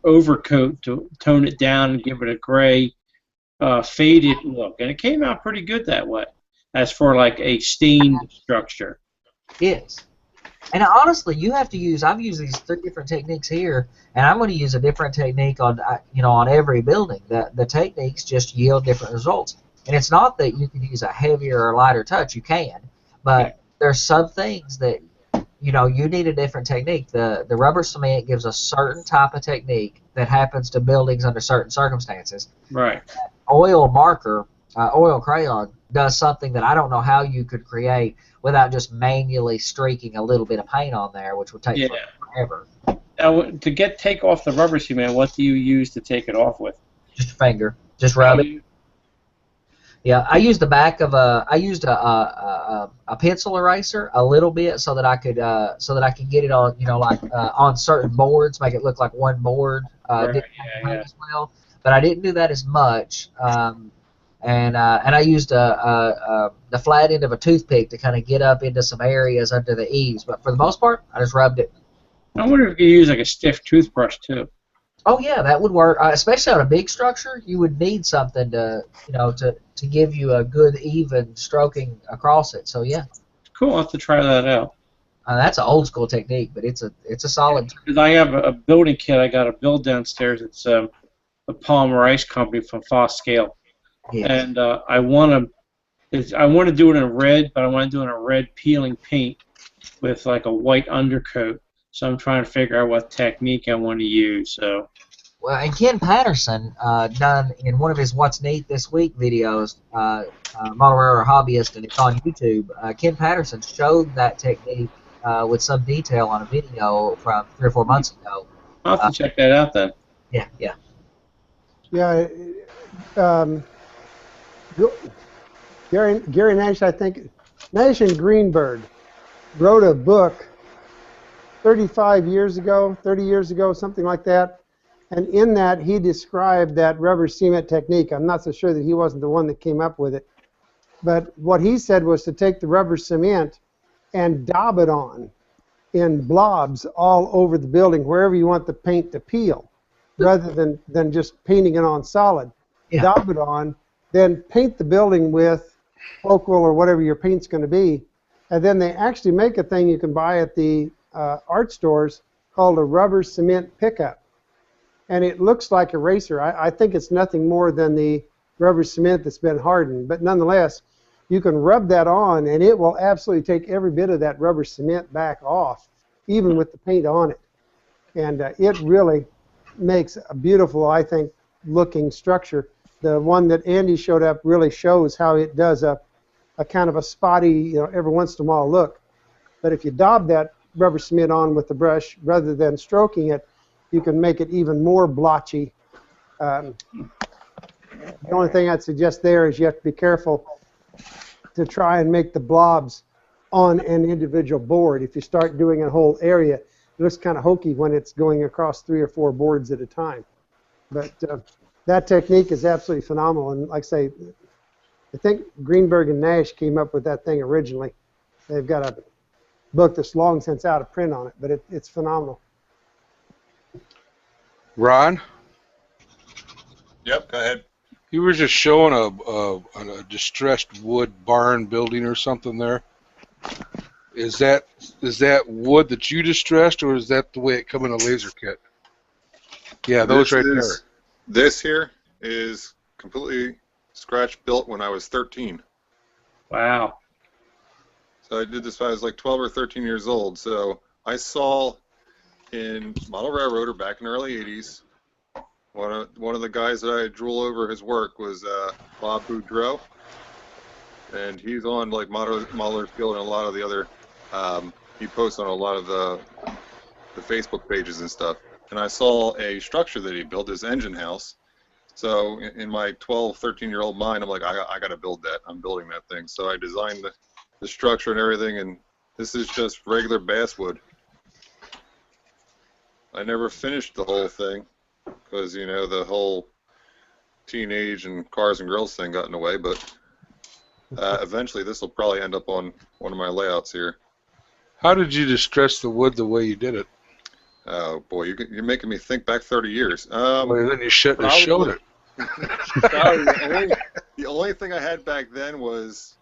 overcoat to tone it down and give it a gray, faded look. And it came out pretty good that way, as for like a stained structure. Yes. And honestly, you have to use. I've used these 3 different techniques here, and I'm going to use a different technique on on every building. The techniques just yield different results. And it's not that you can use a heavier or lighter touch. You can, but there's some things that you need a different technique. The rubber cement gives a certain type of technique that happens to buildings under certain circumstances. Right. Oil marker, oil crayon does something that I don't know how you could create without just manually streaking a little bit of paint on there, which would take forever. Now, to take off the rubber cement, what do you use to take it off with? Just a finger. Just rub it. Yeah, I used the back of I used a pencil eraser a little bit so that I could get it on on certain boards, make it look like one board. Didn't as well, but I didn't do that as much. And I used the flat end of a toothpick to kind of get up into some areas under the eaves. But for the most part, I just rubbed it. I wonder if you could use like a stiff toothbrush too. Oh yeah, that would work. Especially on a big structure, you would need something to to give you a good even stroking across it. So yeah. Cool. I'll have to try that out. That's an old school technique, but it's a solid. Because I have a building kit I got to build downstairs. It's the Polymer Ice Company from Foscale. Yes. And I want to do it in red, but I want to do it in a red peeling paint with like a white undercoat. So I'm trying to figure out what technique I want to use. So. Well, and Ken Patterson done in one of his What's Neat This Week videos, Model Railroad Hobbyist, and it's on YouTube. Ken Patterson showed that technique with some detail on a video from 3 or 4 months ago. I'll have to check that out then. Yeah, yeah. Yeah. Gary Nash, I think, Nash and Greenberg wrote a book 30 years ago, something like that. And in that, he described that rubber cement technique. I'm not so sure that he wasn't the one that came up with it. But what he said was to take the rubber cement and daub it on in blobs all over the building, wherever you want the paint to peel, rather than just painting it on solid. Yeah. Daub it on, then paint the building with Folkwell or whatever your paint's going to be. And then they actually make a thing you can buy at the art stores called a rubber cement pickup. And it looks like eraser. I think it's nothing more than the rubber cement that's been hardened. But nonetheless, you can rub that on, and it will absolutely take every bit of that rubber cement back off, even with the paint on it. And it really makes a beautiful, I think, looking structure. The one that Andy showed up really shows how it does a kind of a spotty, every once in a while look. But if you daub that rubber cement on with the brush rather than stroking it, you can make it even more blotchy. The only thing I'd suggest there is you have to be careful to try and make the blobs on an individual board. If you start doing a whole area, it looks kind of hokey when it's going across 3 or 4 boards at a time. But that technique is absolutely phenomenal. And like I say, I think Greenberg and Nash came up with that thing originally. They've got a book that's long since out of print on it, but it's phenomenal. Ron? Yep, go ahead. You were just showing a distressed wood barn building or something there. Is that wood that you distressed, or is that the way it come in a laser kit? Yeah, those right there. This here is completely scratch built when I was 13. Wow. So I did this when I was like 12 or 13 years old. So I saw in Model Railroader back in the early 80s, one of the guys that I drool over his work was Bob Boudreau, and he's on like Modeler's Guild and a lot of the other. He posts on a lot of the Facebook pages and stuff. And I saw a structure that he built, his engine house. So in my 12, 13-year-old mind, I'm like, I got to build that. I'm building that thing. So I designed the structure and everything, and this is just regular basswood. I never finished the whole thing because, the whole teenage and cars and girls thing got in the way, but eventually this will probably end up on one of my layouts here. How did you distress the wood the way you did it? Oh boy, you're making me think back 30 years. Well, then you shouldn't have showed it. Probably the only thing I had back then was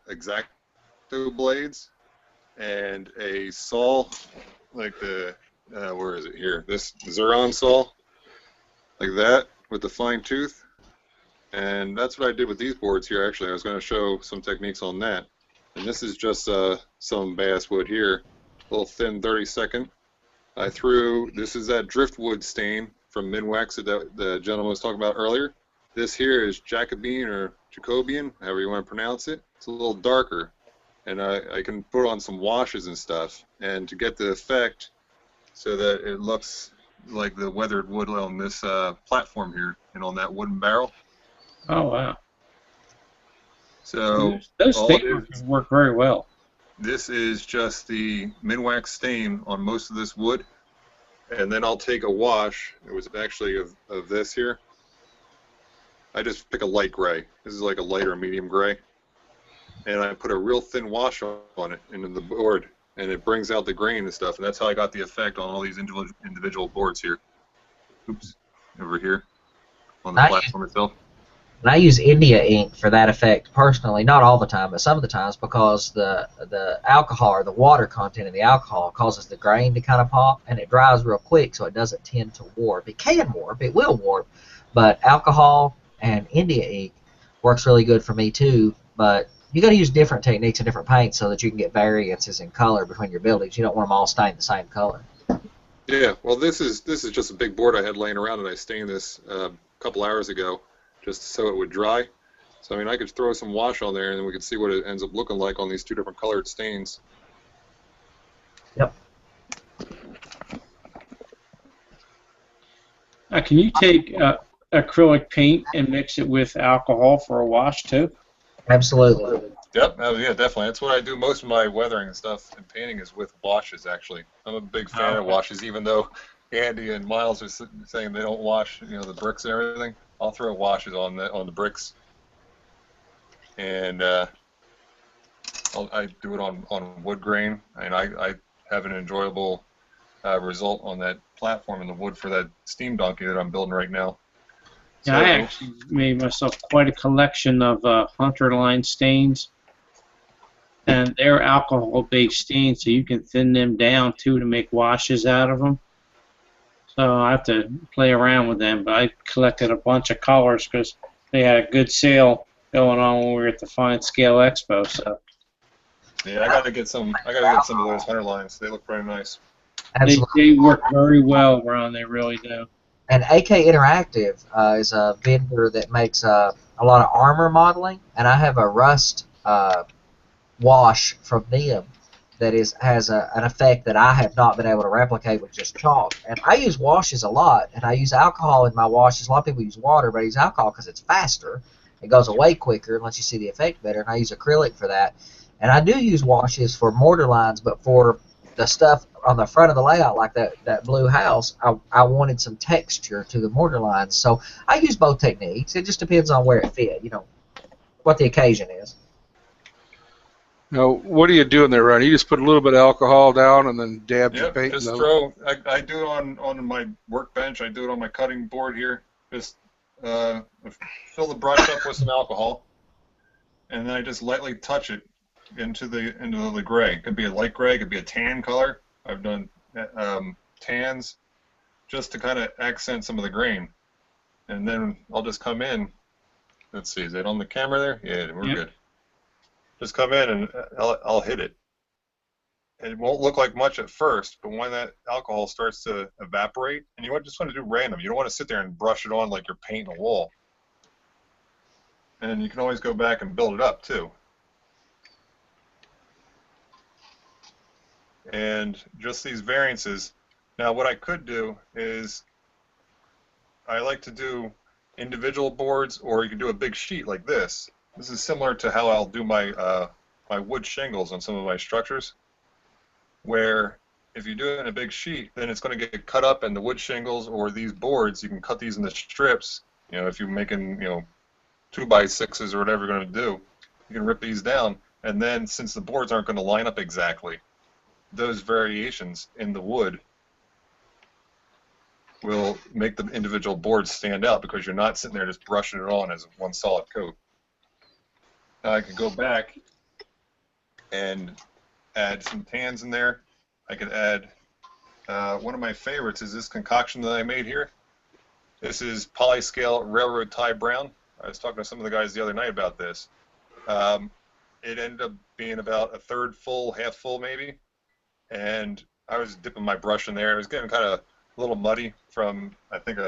X-Acto blades and a saw, like the where is it here? This Xuron saw, like that with the fine tooth. And that's what I did with these boards here. Actually, I was going to show some techniques on that. And this is just some basswood here, a little thin 32nd. I threw, this is that driftwood stain from Minwax that the gentleman was talking about earlier. This here is Jacobean or Jacobian, however you want to pronounce it. It's a little darker. And I can put on some washes and stuff. And to get the effect so that it looks like the weathered wood on this platform here and on that wooden barrel. Oh, wow. So those all stainers work very well. this is just the Minwax stain on most of this wood. And then I'll take a wash. It was actually of this here. I just pick a light gray. This is like a light or medium gray. And I put a real thin wash on it into the board. And it brings out the grain and stuff. And that's how I got the effect on all these individual boards here. Oops. Over here on the platform itself. And I use India ink for that effect personally, not all the time, but some of the times, because the alcohol or the water content in the alcohol causes the grain to kind of pop, and it dries real quick, so it doesn't tend to warp. It can warp, it will warp, but alcohol and India ink works really good for me too. But you got to use different techniques and different paints so that you can get variances in color between your buildings. You don't want them all stained the same color. Yeah, well, this is just a big board I had laying around, and I stained this a couple hours ago, just so it would dry. So I mean, I could throw some wash on there, and then we could see what it ends up looking like on these two different colored stains. Yep. Can you take acrylic paint and mix it with alcohol for a wash too? Absolutely. Yep, yeah, definitely. That's what I do most of my weathering and stuff and painting is with washes, actually. I'm a big fan of washes, even though Andy and Miles are saying they don't wash, the bricks and everything. I'll throw washes on the bricks, and I do it on wood grain, and I have an enjoyable result on that platform in the wood for that steam donkey that I'm building right now. Yeah, I actually made myself quite a collection of Hunter line stains, and they're alcohol-based stains, so you can thin them down too to make washes out of them. So I have to play around with them, but I collected a bunch of colors because they had a good sale going on when we were at the Fine Scale Expo. So yeah, I gotta get some of those Hunter lines. They look pretty nice. they work very well, Ron. They really do. And AK Interactive is a vendor that makes a lot of armor modeling, and I have a rust wash from them that has an effect that I have not been able to replicate with just chalk. And I use washes a lot, and I use alcohol in my washes. A lot of people use water, but I use alcohol because it's faster. It goes away quicker and lets you see the effect better, and I use acrylic for that. And I do use washes for mortar lines, but for the stuff on the front of the layout, like that blue house, I wanted some texture to the mortar lines. So I use both techniques. It just depends on where it fit, what the occasion is. Now, what are you doing there, Ron? You just put a little bit of alcohol down and then dab your paint? Just throw. I do it on my workbench. I do it on my cutting board here. Just fill the brush up with some alcohol, and then I just lightly touch it into the gray. It could be a light gray. It could be a tan color. I've done tans just to kind of accent some of the grain, and then I'll just come in. Let's see, is it on the camera there? Yeah, we're good. Just come in and I'll hit it. It won't look like much at first, but when that alcohol starts to evaporate, and you just want to do random. You don't want to sit there and brush it on like you're painting a wall. And you can always go back and build it up too. And just these variances. Now what I could do is I like to do individual boards, or you can do a big sheet like this. This is similar to how I'll do my my wood shingles on some of my structures, where if you do it in a big sheet, then it's going to get cut up, and the wood shingles or these boards, you can cut these into strips. If you're making 2x6s or whatever you're going to do, you can rip these down, And then since the boards aren't going to line up exactly, those variations in the wood will make the individual boards stand out because you're not sitting there just brushing it on as one solid coat. Now I could go back and add some tans in there. I could add, one of my favorites is this concoction that I made here. This is Polyscale Railroad Tie Brown. I was talking to some of the guys the other night about this. It ended up being about a third full, half full maybe, and I was dipping my brush in there. It was getting kind of a little muddy from, I think,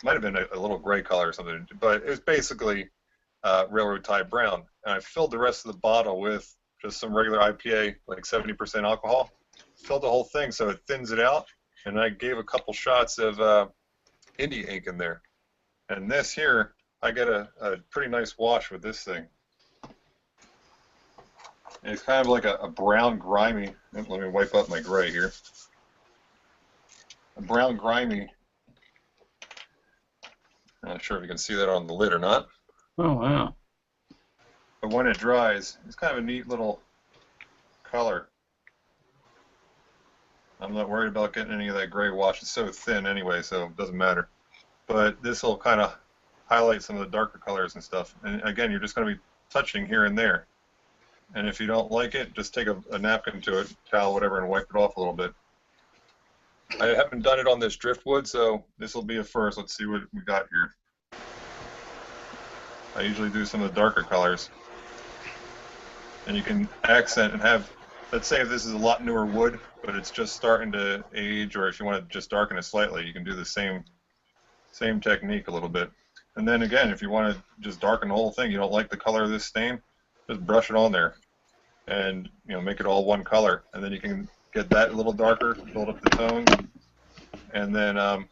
might have been a little gray color or something, but it was basically Railroad Tie Brown. And I filled the rest of the bottle with just some regular IPA, like 70% alcohol. Filled the whole thing so it thins it out, and I gave a couple shots of India ink in there. And this here, I get a pretty nice wash with this thing. And it's kind of like a brown grimy, let me wipe up my gray here. A brown grimy, I'm not sure if you can see that on the lid or not. Oh, wow. But when it dries, it's kind of a neat little color. I'm not worried about getting any of that gray wash. It's so thin anyway, so it doesn't matter. But this will kind of highlight some of the darker colors and stuff. And again, you're just going to be touching here and there. And if you don't like it, just take a napkin to it, towel, whatever, and wipe it off a little bit. I haven't done it on this driftwood, so this will be a first. Let's see what we got here. I usually do some of the darker colors. And you can accent and have, let's say if this is a lot newer wood, but it's just starting to age, or if you want to just darken it slightly, you can do the same technique a little bit. And then again, if you want to just darken the whole thing, you don't like the color of this stain, just brush it on there and make it all one color. And then you can get that a little darker, build up the tone, and then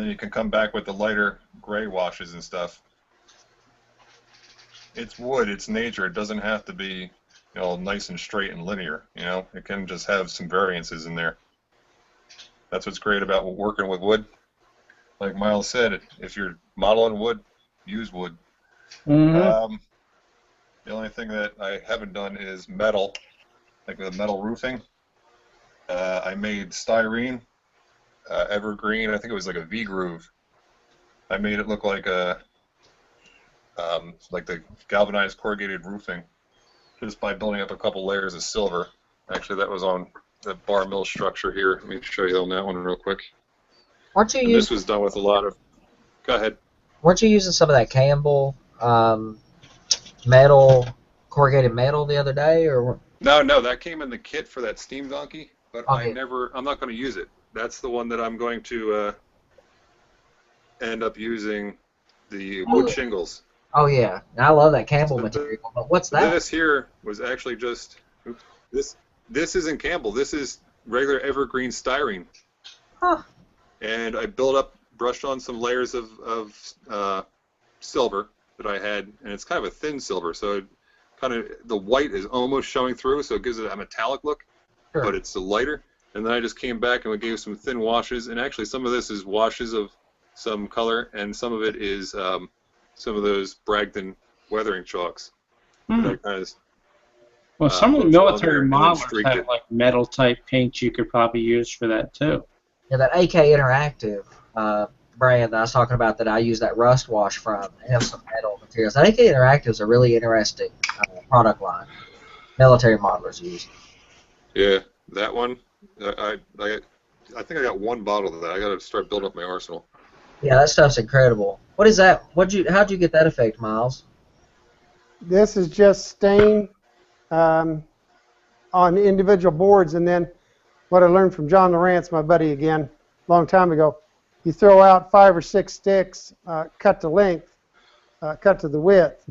you can come back with the lighter gray washes and stuff. It's wood, it's nature. It doesn't have to be nice and straight and linear. It can just have some variances in there. That's what's great about working with wood. Like Miles said, if you're modeling wood, use wood. Mm-hmm. The only thing that I haven't done is metal, like the metal roofing. I made styrene, evergreen. I think it was like a V-groove. I made it look like like the galvanized corrugated roofing, just by building up a couple layers of silver. Actually, that was on the bar mill structure here. Let me show you on that one real quick. This was done with a lot of. Go ahead. Weren't you using some of that Campbell metal, corrugated metal the other day, or? No, that came in the kit for that Steam Donkey, but I'm not going to use it. That's the one that I'm going to end up using, the wood shingles. Oh yeah, I love that Campbell material. But what's that? This here was actually just this isn't Campbell. This is regular evergreen styrene. Huh. And I brushed on some layers of silver that I had, and it's kind of a thin silver, so the white is almost showing through, so it gives it a metallic look, sure. But it's lighter. And then I just came back and we gave some thin washes, and actually some of this is washes of some color, and some of it is some of those Bragdon weathering chalks. Well, some of the military modelers have like metal type paints you could probably use for that too. Yeah, that AK Interactive brand that I was talking about that I use that rust wash from, they have some metal materials. That AK Interactive is a really interesting product line. Military modelers use. Yeah, that one. I think I got one bottle of that. I got to start building up my arsenal. Yeah, that stuff's incredible. What is that? How'd you get that effect, Miles? This is just stain on individual boards, and then what I learned from John Lawrence, my buddy again, a long time ago, you throw out 5 or 6 sticks, cut to length, cut to the width,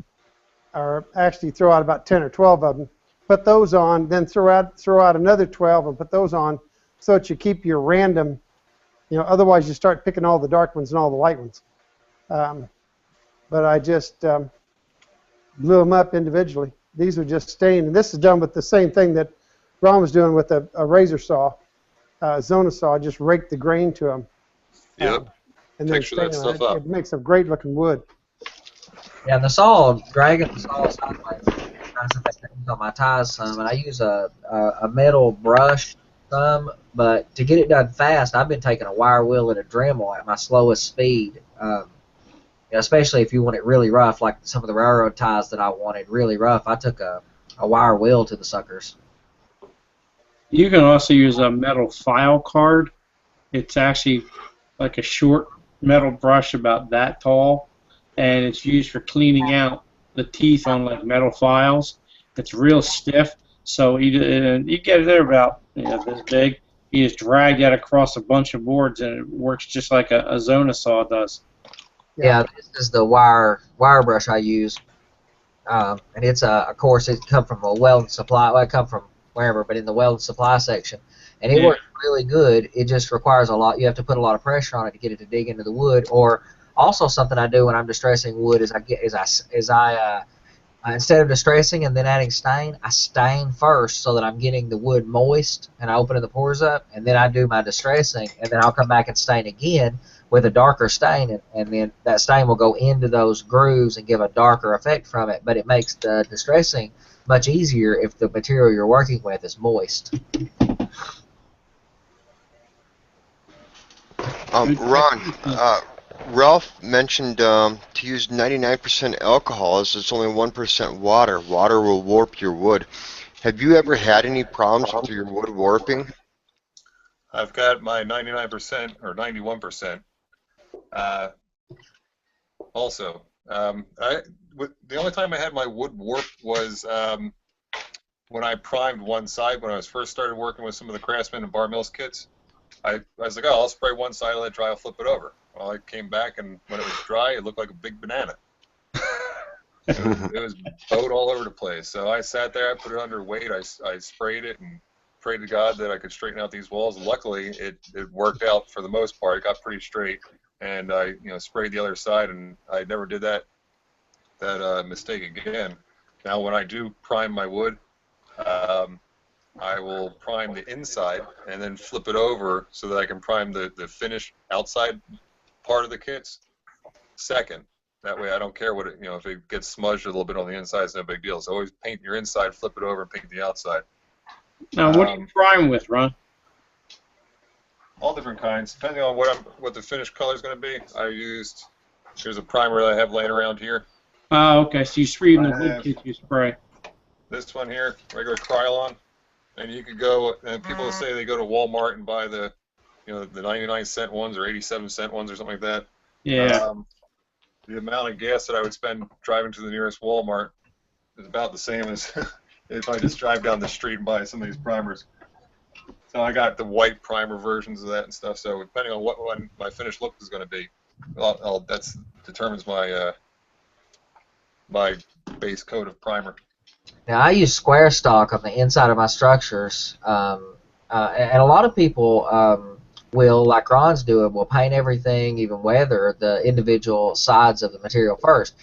or actually throw out about 10 or 12 of them. Put those on, then throw out another 12 and put those on, so that you keep your random. Otherwise you start picking all the dark ones and all the light ones. But I just blew them up individually. These are just stained, and this is done with the same thing that Ron was doing with a razor saw, Zona saw. Just rake the grain to them. Yep. And then texture that stuff up. It makes a great looking wood. Yeah, and the saw, dragging the saw sideways, trying to make things on my ties some, and I use a metal brush some, but to get it done fast, I've been taking a wire wheel and a Dremel at my slowest speed, especially if you want it really rough, like some of the railroad ties that I wanted really rough. I took a wire wheel to the suckers. You can also use a metal file card. It's actually like a short metal brush about that tall, and it's used for cleaning out the teeth on like metal files. It's real stiff, so you get it there about this big. You just drag that across a bunch of boards, and it works just like a Zona saw does. Yeah, this is the wire brush I use, and it's of course it come from a welding supply. Well, it come from wherever, but in the welding supply section, and it works really good. It just requires a lot. You have to put a lot of pressure on it to get it to dig into the wood. Or also something I do when I'm distressing wood is I instead of distressing and then adding stain, I stain first so that I'm getting the wood moist, and I open the pores up, and then I do my distressing, and then I'll come back and stain again with a darker stain, and then that stain will go into those grooves and give a darker effect from it, but it makes the distressing much easier if the material you're working with is moist. Ron, Ralph mentioned to use 99% alcohol as it's only 1% water. Water will warp your wood. Have you ever had any problems with your wood warping? I've got my 99% or 91%. Also, the only time I had my wood warp was when I primed one side when I was first started working with some of the Craftsman and Bar Mills kits. I was like, oh, I'll spray one side, let it dry, I'll flip it over. Well, I came back, and when it was dry, it looked like a big banana. It was bowed all over the place. So I sat there, I put it under weight, I sprayed it, and prayed to God that I could straighten out these walls. Luckily, it worked out for the most part. It got pretty straight, and I sprayed the other side, and I never did that mistake again. Now, when I do prime my wood, I will prime the inside and then flip it over so that I can prime the finished outside part of the kits second. That way I don't care what if it gets smudged a little bit on the inside, it's no big deal. So always paint your inside, flip it over, and paint the outside. Now, what do you prime with, Ron? All different kinds, depending on what the finished color is going to be. Here's a primer that I have laying around here. Okay, so you spray in the wood kit, you spray. This one here, regular Krylon. And you could go, and people say they go to Walmart and buy the 99-cent ones or 87-cent ones or something like that. Yeah. The amount of gas that I would spend driving to the nearest Walmart is about the same as if I just drive down the street and buy some of these primers. So I got the white primer versions of that and stuff. So depending on what my finished look is going to be, that determines my my base coat of primer. Now, I use square stock on the inside of my structures, and a lot of people will, like Ron's doing, will paint everything, even weather the individual sides of the material first.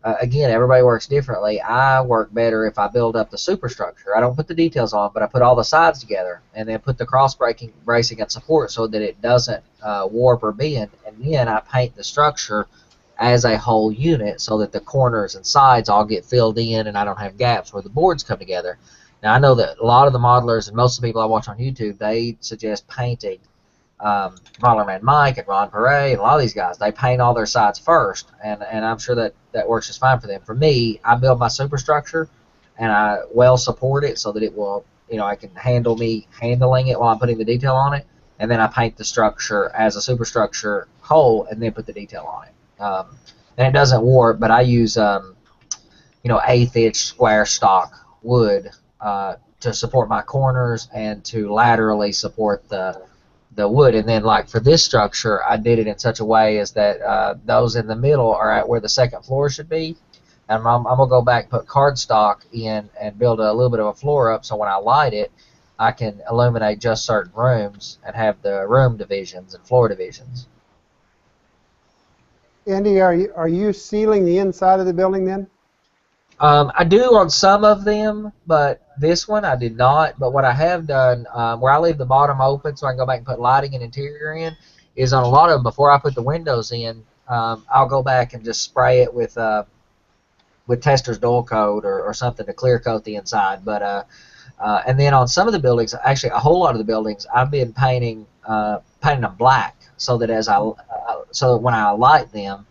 Again, everybody works differently. I work better if I build up the superstructure. I don't put the details on, but I put all the sides together and then put the cross-bracing and support so that it doesn't warp or bend, and then I paint the structure as a whole unit so that the corners and sides all get filled in and I don't have gaps where the boards come together. Now, I know that a lot of the modelers and most of the people I watch on YouTube, they suggest painting. Modeler Man Mike and Ron Perret and a lot of these guys, they paint all their sides first, and I'm sure that works just fine for them. For me, I build my superstructure and I well support it so that it will, I can handle me handling it while I'm putting the detail on it, and then I paint the structure as a superstructure whole and then put the detail on it. And it doesn't warp, but I use 1/8 inch square stock wood to support my corners and to laterally support the wood. And then, like for this structure, I did it in such a way as that those in the middle are at where the second floor should be. And I'm gonna go back and put cardstock in and build a little bit of a floor up, so when I light it, I can illuminate just certain rooms and have the room divisions and floor divisions. Andy, are you sealing the inside of the building then? I do on some of them, but this one I did not. But what I have done, where I leave the bottom open so I can go back and put lighting and interior in, is on a lot of them, before I put the windows in, I'll go back and just spray it with with Tester's dual coat or something to clear coat the inside. But and then on some of the buildings, actually a whole lot of the buildings, I've been painting them black so that so that when I light them,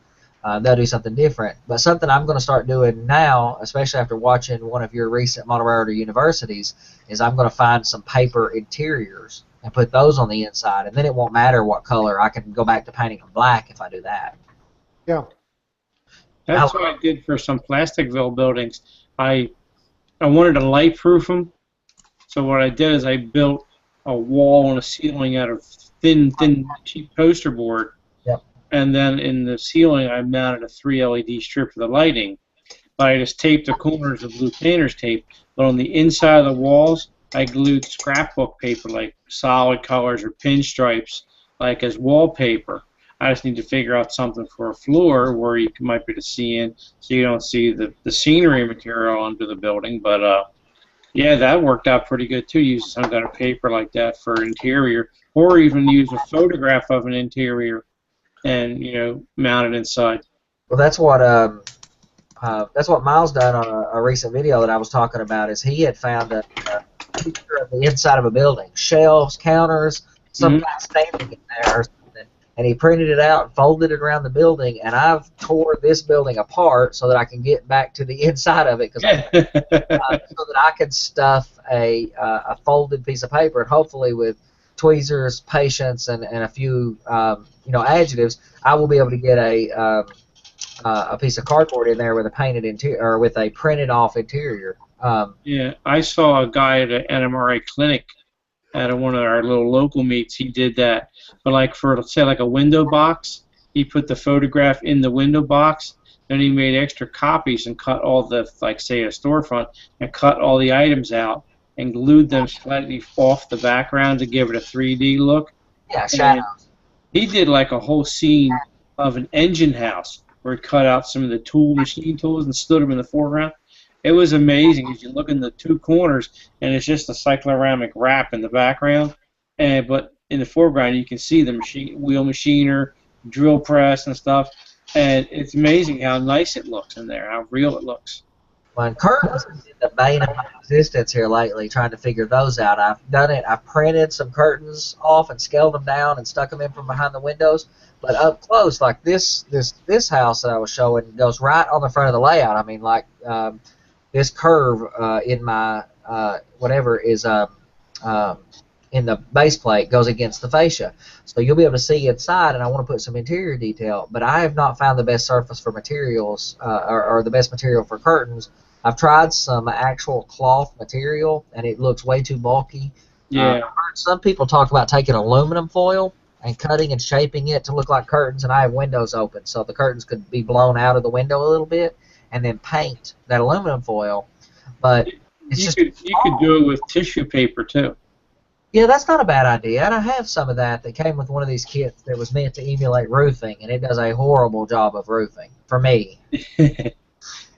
they'll do something different. But something I'm going to start doing now, especially after watching one of your recent Model Railroad Universities, is I'm going to find some paper interiors and put those on the inside, and then it won't matter what color. I can go back to painting them black if I do that. Yeah. That's what I did for some Plasticville buildings. I wanted to light proof them, so what I did is I built a wall and a ceiling out of thin cheap poster board. Yep. And then in the ceiling I mounted a 3 LED strip for the lighting. But I just taped the corners with blue painter's tape. But on the inside of the walls, I glued scrapbook paper, like solid colors or pinstripes, like as wallpaper. I just need to figure out something for a floor where you might be able to see in, so you don't see the scenery material under the building. But yeah, that worked out pretty good too. Using some kind of paper like that for interior, or even use a photograph of an interior and mount it inside. Well, that's what Miles done on a recent video that I was talking about. Is he had found a picture of the inside of a building, shelves, counters, some guy standing in there or something, and he printed it out and folded it around the building. And I've tore this building apart so that I can get back to the inside of it, so that I can stuff a folded piece of paper, and hopefully with tweezers, patience, and a few adjectives, I will be able to get a piece of cardboard in there with a painted interior or with a printed off interior. Yeah, I saw a guy at an NMRA clinic at one of our little local meets. He did that, but like for say like a window box, he put the photograph in the window box. Then he made extra copies and cut all the, like say a storefront, and cut all the items out and glued them slightly off the background to give it a 3D look. Yeah, shadows. He did like a whole scene of an engine house where he cut out some of the machine tools and stood them in the foreground. It was amazing. As you look in the two corners, and it's just a cycloramic wrap in the background, but in the foreground you can see the wheel machiner, drill press, and stuff. And it's amazing how nice it looks in there, how real it looks. Well, curtains has been the bane of my existence here lately, trying to figure those out. I've done it. I've printed some curtains off and scaled them down and stuck them in from behind the windows. But up close, like this house that I was showing goes right on the front of the layout. I mean, like this curve in my whatever is in the base plate goes against the fascia. So you'll be able to see inside, and I want to put some interior detail, but I have not found the best surface for materials or the best material for curtains. I've tried some actual cloth material, and it looks way too bulky. Yeah. I've heard some people talk about taking aluminum foil and cutting and shaping it to look like curtains, and I have windows open, so the curtains could be blown out of the window a little bit, and then paint that aluminum foil. But it's you could do it with tissue paper too. Yeah, that's not a bad idea, and I have some of that came with one of these kits that was meant to emulate roofing, and it does a horrible job of roofing for me.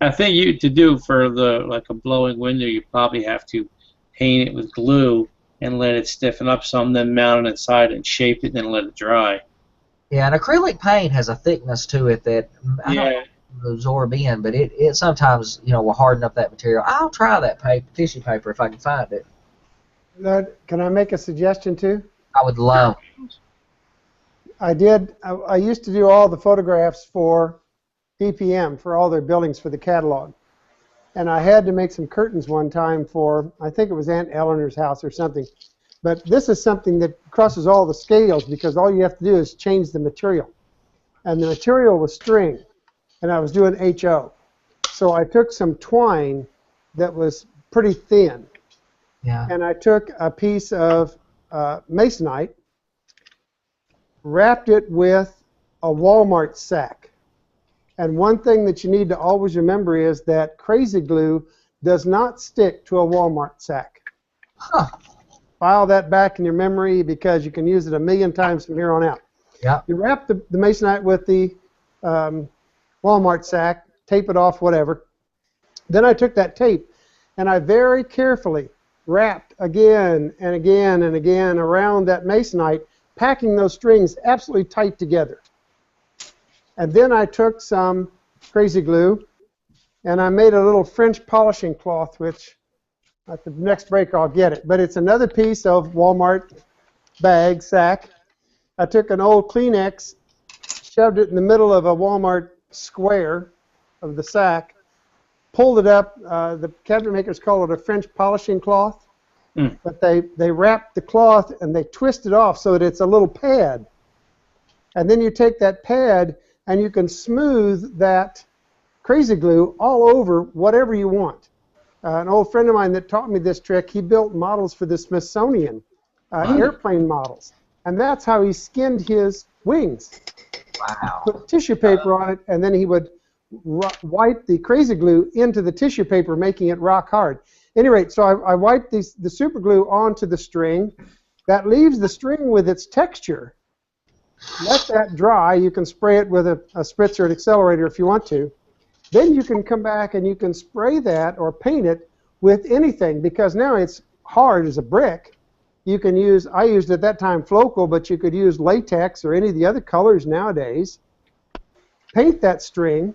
I think to do for like a blowing window, you probably have to paint it with glue and let it stiffen up some, then mount it inside and shape it, and then let it dry. Yeah, and acrylic paint has a thickness to it that I don't absorb in, but it sometimes will harden up that material. I'll try that tissue paper if I can find it. Can I make a suggestion too? I would love. I used to do all the photographs for PPM for all their buildings for the catalog, and I had to make some curtains one time for, I think it was Aunt Eleanor's house or something. But this is something that crosses all the scales, because all you have to do is change the material, and the material was string, and I was doing HO. So I took some twine that was pretty thin. Yeah. And I took a piece of masonite, wrapped it with a Walmart sack. And one thing that you need to always remember is that crazy glue does not stick to a Walmart sack. Huh. File that back in your memory, because you can use it 1,000,000 times from here on out. Yeah. You wrap the masonite with the Walmart sack, tape it off, whatever. Then I took that tape and I very carefully wrapped again and again and again around that masonite, packing those strings absolutely tight together. And then I took some crazy glue and I made a little French polishing cloth, which at the next break I'll get it. But it's another piece of Walmart bag, sack. I took an old Kleenex, shoved it in the middle of a Walmart square of the sack, pulled it up. The cabinet makers call it a French polishing cloth. But they wrap the cloth and they twist it off so that it's a little pad. And then you take that pad and you can smooth that crazy glue all over whatever you want. An old friend of mine that taught me this trick, he built models for the Smithsonian, airplane models. And that's how he skinned his wings. Wow. Put tissue paper on it, and then he would wipe the crazy glue into the tissue paper, making it rock hard. At any rate, so I wiped the super glue onto the string. That leaves the string with its texture. Let that dry. You can spray it with a spritzer or an accelerator if you want to. Then you can come back and you can spray that or paint it with anything, because now it's hard as a brick. You can use, I used at that time Flocal, but you could use latex or any of the other colors nowadays. Paint that string.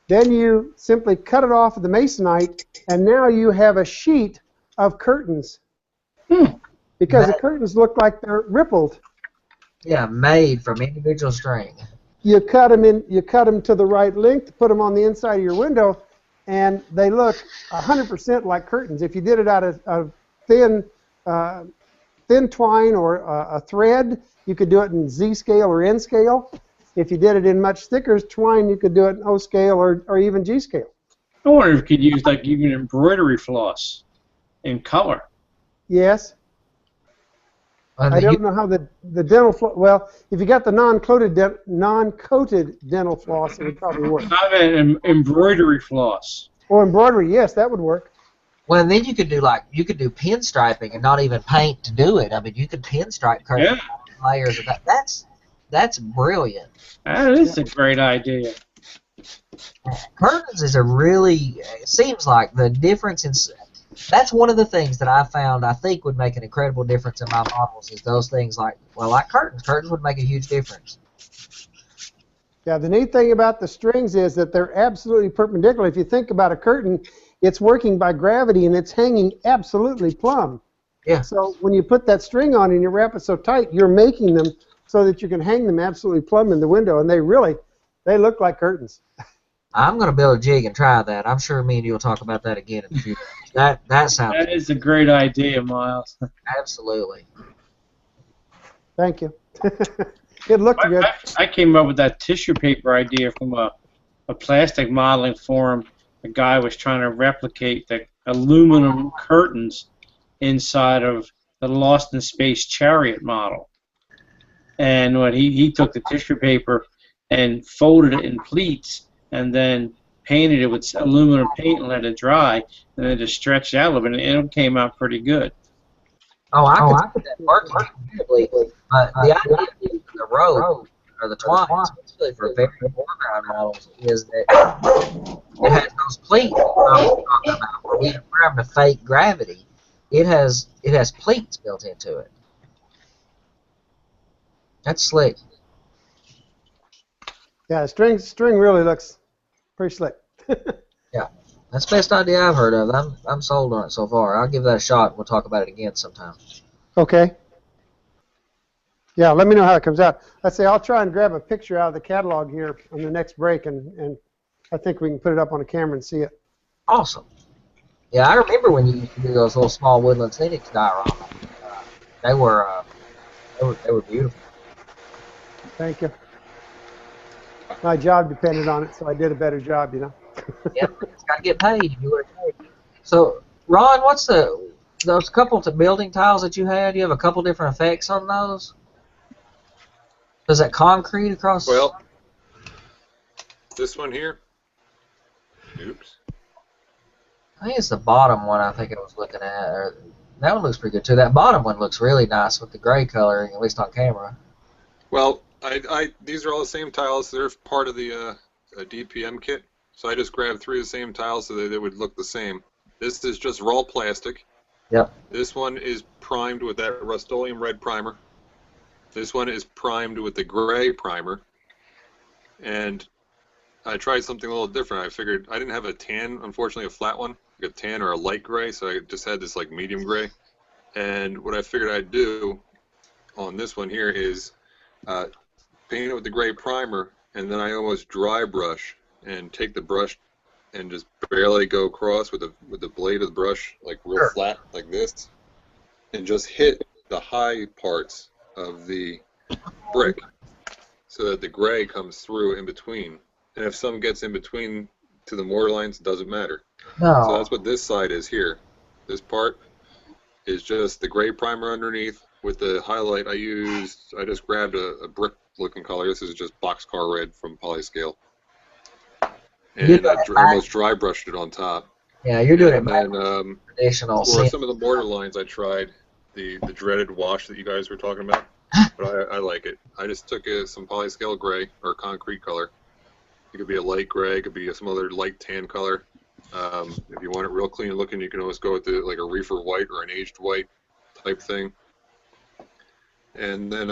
Then you simply cut it off with the Masonite, and now you have a sheet of curtains. Because the curtains look like they're rippled. Yeah, made from individual string. You cut them to the right length, put them on the inside of your window, and they look 100% like curtains. If you did it out of thin twine or a thread, you could do it in Z scale or N scale. If you did it in much thicker twine, you could do it in O scale or even G scale. I wonder if you could use like even embroidery floss in color. Yes. I don't know how the dental floss. Well, if you got the non-coated dental floss, it would probably work. I mean embroidery floss. Or embroidery, yes, that would work. Well, and then you could do pinstriping and not even paint to do it. I mean, you could pinstripe curtains, layers of that. That's brilliant. That is a great idea. Curtains is it seems like the difference in, that's one of the things that I found I think would make an incredible difference in my models is those things like curtains. Curtains would make a huge difference. Yeah, the neat thing about the strings is that they're absolutely perpendicular. If you think about a curtain, it's working by gravity and it's hanging absolutely plumb. Yeah. So when you put that string on and you wrap it so tight, you're making them so that you can hang them absolutely plumb in the window, and they look like curtains. I'm going to build a jig and try that. I'm sure me and you will talk about that again in the future. That sounds. That is a great idea, Miles. Absolutely. Thank you. It looked good. I came up with that tissue paper idea from a plastic modeling forum. A guy was trying to replicate the aluminum curtains inside of the Lost in Space chariot model. And when he took the tissue paper and folded it in pleats and then painted it with aluminum paint and let it dry, and then just stretched out a little bit, and it came out pretty good. I could work beautifully, but the idea of the rope or the twine, especially for very foreground models, is that it has those pleats I was talking about where we're having to fake gravity. It has pleats built into it. That's slick. Yeah, the string really looks pretty slick. Yeah, that's the best idea I've heard of. I'm sold on it so far. I'll give that a shot. We'll talk about it again sometime. Okay. Yeah, let me know how it comes out. Let's say I'll try and grab a picture out of the catalog here on the next break, and I think we can put it up on a camera and see it. Awesome. Yeah, I remember when you used to do those little small Woodland Scenics dioramas. They were beautiful. Thank you. My job depended on it, so I did a better job, you know. Yep, it's got to get paid. You would have paid. So, Ron, what's those couple of building tiles that you had? You have a couple different effects on those. Is that concrete across? Well, this one here. Oops. I think it's the bottom one. I think I was looking at. That one looks pretty good too. That bottom one looks really nice with the gray coloring, at least on camera. Well, these are all the same tiles. They're part of the DPM kit. So I just grabbed 3 of the same tiles so that they would look the same. This is just raw plastic. Yep. This one is primed with that Rust-Oleum red primer. This one is primed with the gray primer. And I tried something a little different. I figured I didn't have a tan, unfortunately, a flat one, like a tan or a light gray, so I just had this like medium gray. And what I figured I'd do on this one here is paint it with the gray primer, and then I almost dry brush and take the brush and just barely go across with the blade of the brush, like real Sure. flat, like this, and just hit the high parts of the brick so that the gray comes through in between. And if some gets in between to the mortar lines, it doesn't matter. So No. that's what this side is here. This part is just the gray primer underneath with the highlight. I just grabbed a brick looking color. This is just boxcar red from Polyscale. And I almost dry brushed it on top. Yeah, you're doing it And by then traditional. for some of the border lines, I tried the dreaded wash that you guys were talking about, but I like it. I just took some Polyscale gray or concrete color. It could be a light gray, it could be some other light tan color. If you want it real clean looking, you can always go with like a reefer white or an aged white type thing. And then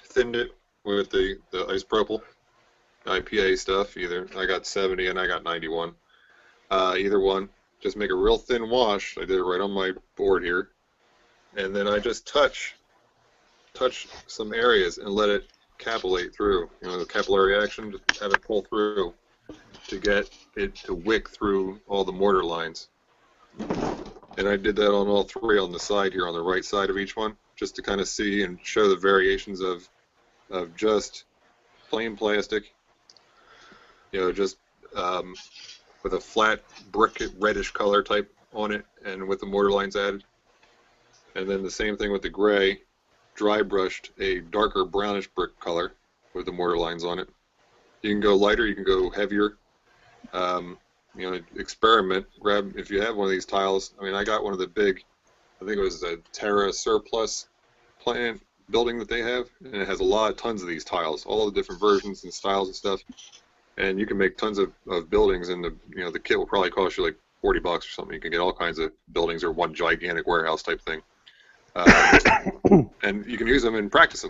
thinned it with the isopropyl IPA stuff. Either I got 70 and I got 91. Either one. Just make a real thin wash. I did it right on my board here. And then I just touch some areas and let it capillate through. You know, the capillary action, just have it pull through to get it to wick through all the mortar lines. And I did that on all three on the side here, on the right side of each one, just to kind of see and show the variations of just plain plastic, you know, just with a flat brick reddish color type on it and with the mortar lines added. And then the same thing with the gray, dry brushed a darker brownish brick color with the mortar lines on it. You can go lighter, you can go heavier. You know, experiment. Grab, if you have one of these tiles. I mean, I got one of the big, I think it was a Terra Surplus plant building that they have, and it has tons of these tiles, all the different versions and styles and stuff. And you can make tons of buildings, and the kit will probably cost you like $40 or something. You can get all kinds of buildings or one gigantic warehouse type thing. And you can use them and practice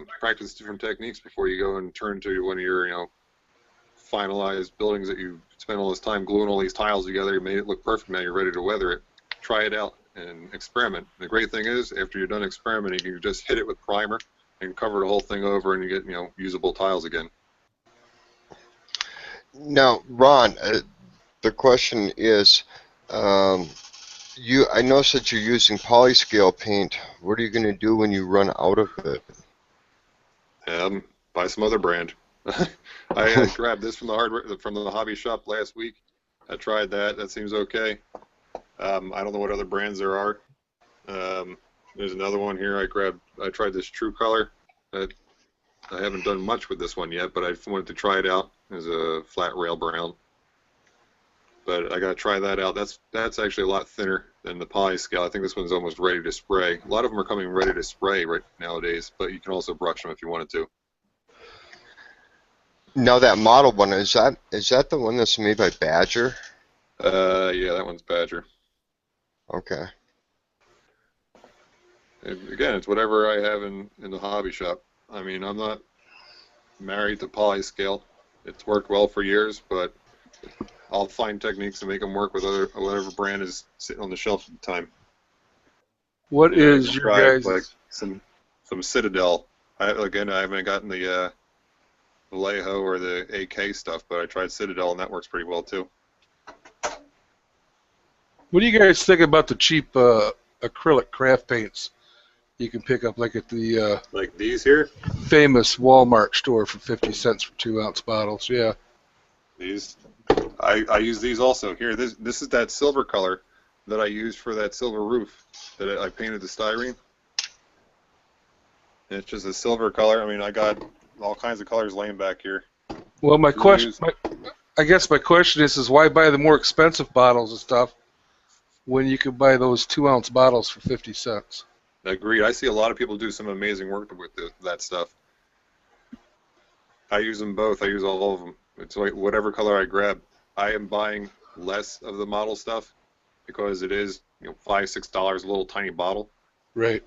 different techniques before you go and turn to one of your, finalized buildings that you spent all this time gluing all these tiles together. You made it look perfect. Now you're ready to weather it. Try it out and experiment. The great thing is, after you're done experimenting, you can just hit it with primer and cover the whole thing over, and you get usable tiles again. Now, Ron, the question is, I noticed that you're using Polyscale paint. What are you going to do when you run out of it? Buy some other brand. I grabbed this from the hobby shop last week. I tried that. That seems okay. I don't know what other brands there are. There's another one here. I tried this True Color. I haven't done much with this one yet, but I wanted to try it out. It's a flat rail brown. But I got to try that out. That's actually a lot thinner than the Polyscale. I think this one's almost ready to spray. A lot of them are coming ready to spray right nowadays, but you can also brush them if you wanted to. Now that model one, is that the one that's made by Badger? Yeah, that one's Badger. Okay. And again, it's whatever I have in the hobby shop. I mean, I'm not married to Polyscale. It's worked well for years, but I'll find techniques to make them work with whatever brand is sitting on the shelf at the time. What is your guys' like some Citadel? I haven't gotten the Vallejo or the AK stuff, but I tried Citadel and that works pretty well too. What do you guys think about the cheap acrylic craft paints you can pick up, like at the like these here? famous Walmart store for 50 cents for 2-ounce bottles? Yeah. These, I use these also. Here, this is that silver color that I used for that silver roof that I painted the styrene. And it's just a silver color. I mean, I got all kinds of colors laying back here. Well, I guess my question is why buy the more expensive bottles and stuff when you could buy those 2-ounce bottles for 50 cents? Agreed. I see a lot of people do some amazing work with that stuff. I use them both. I use all of them. It's like whatever color I grab. I am buying less of the model stuff because it is $5, $6 a little tiny bottle. Right.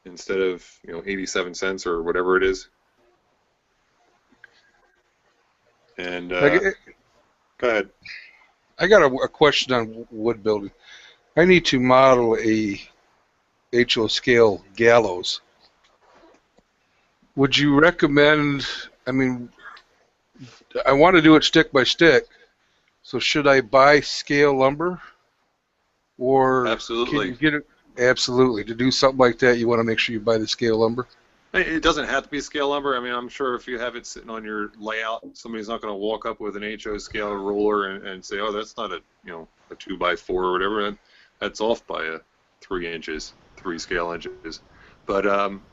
Instead of 87 cents or whatever it is. And Like, go ahead. I got a question on wood building. I need to model a HO scale gallows. Would you recommend, I mean, I want to do it stick by stick, so should I buy scale lumber? Or Absolutely. can you get it? Absolutely. To do something like that, you want to make sure you buy the scale lumber. It doesn't have to be scale lumber. I mean, I'm sure if you have it sitting on your layout, somebody's not going to walk up with an HO scale ruler and say, "Oh, that's not a a 2x4 or whatever. That's off by 3 inches, 3 scale inches." But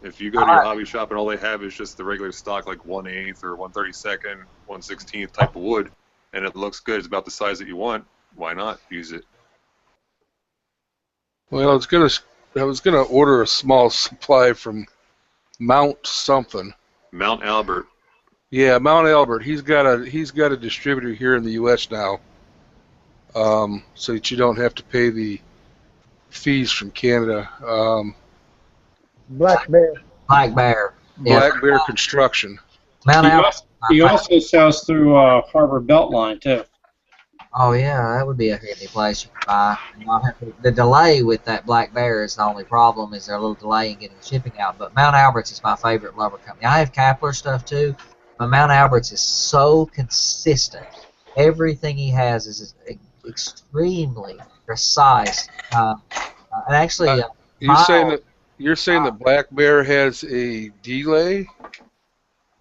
if you go to your hobby shop and all they have is just the regular stock, like 1/8 or 1/32, 1/16 type of wood, and it looks good, it's about the size that you want, why not use it? Well, I was gonna order a small supply from Mount something. Mount Albert. Yeah, Mount Albert. He's got a distributor here in the U.S. now, so that you don't have to pay the fees from Canada. Black Bear. Black Bear. Yeah. Black Bear Construction. Mount Albert. He also sells through Harbor Beltline too. Oh yeah, that would be a handy place you could buy. The delay with that Black Bear is the only problem. Is there a little delay in getting shipping out? But Mount Albert's is my favorite lumber company. I have Kapler stuff too, but Mount Albert's is so consistent. Everything he has is extremely precise. And actually, You're saying that Black Bear has a delay?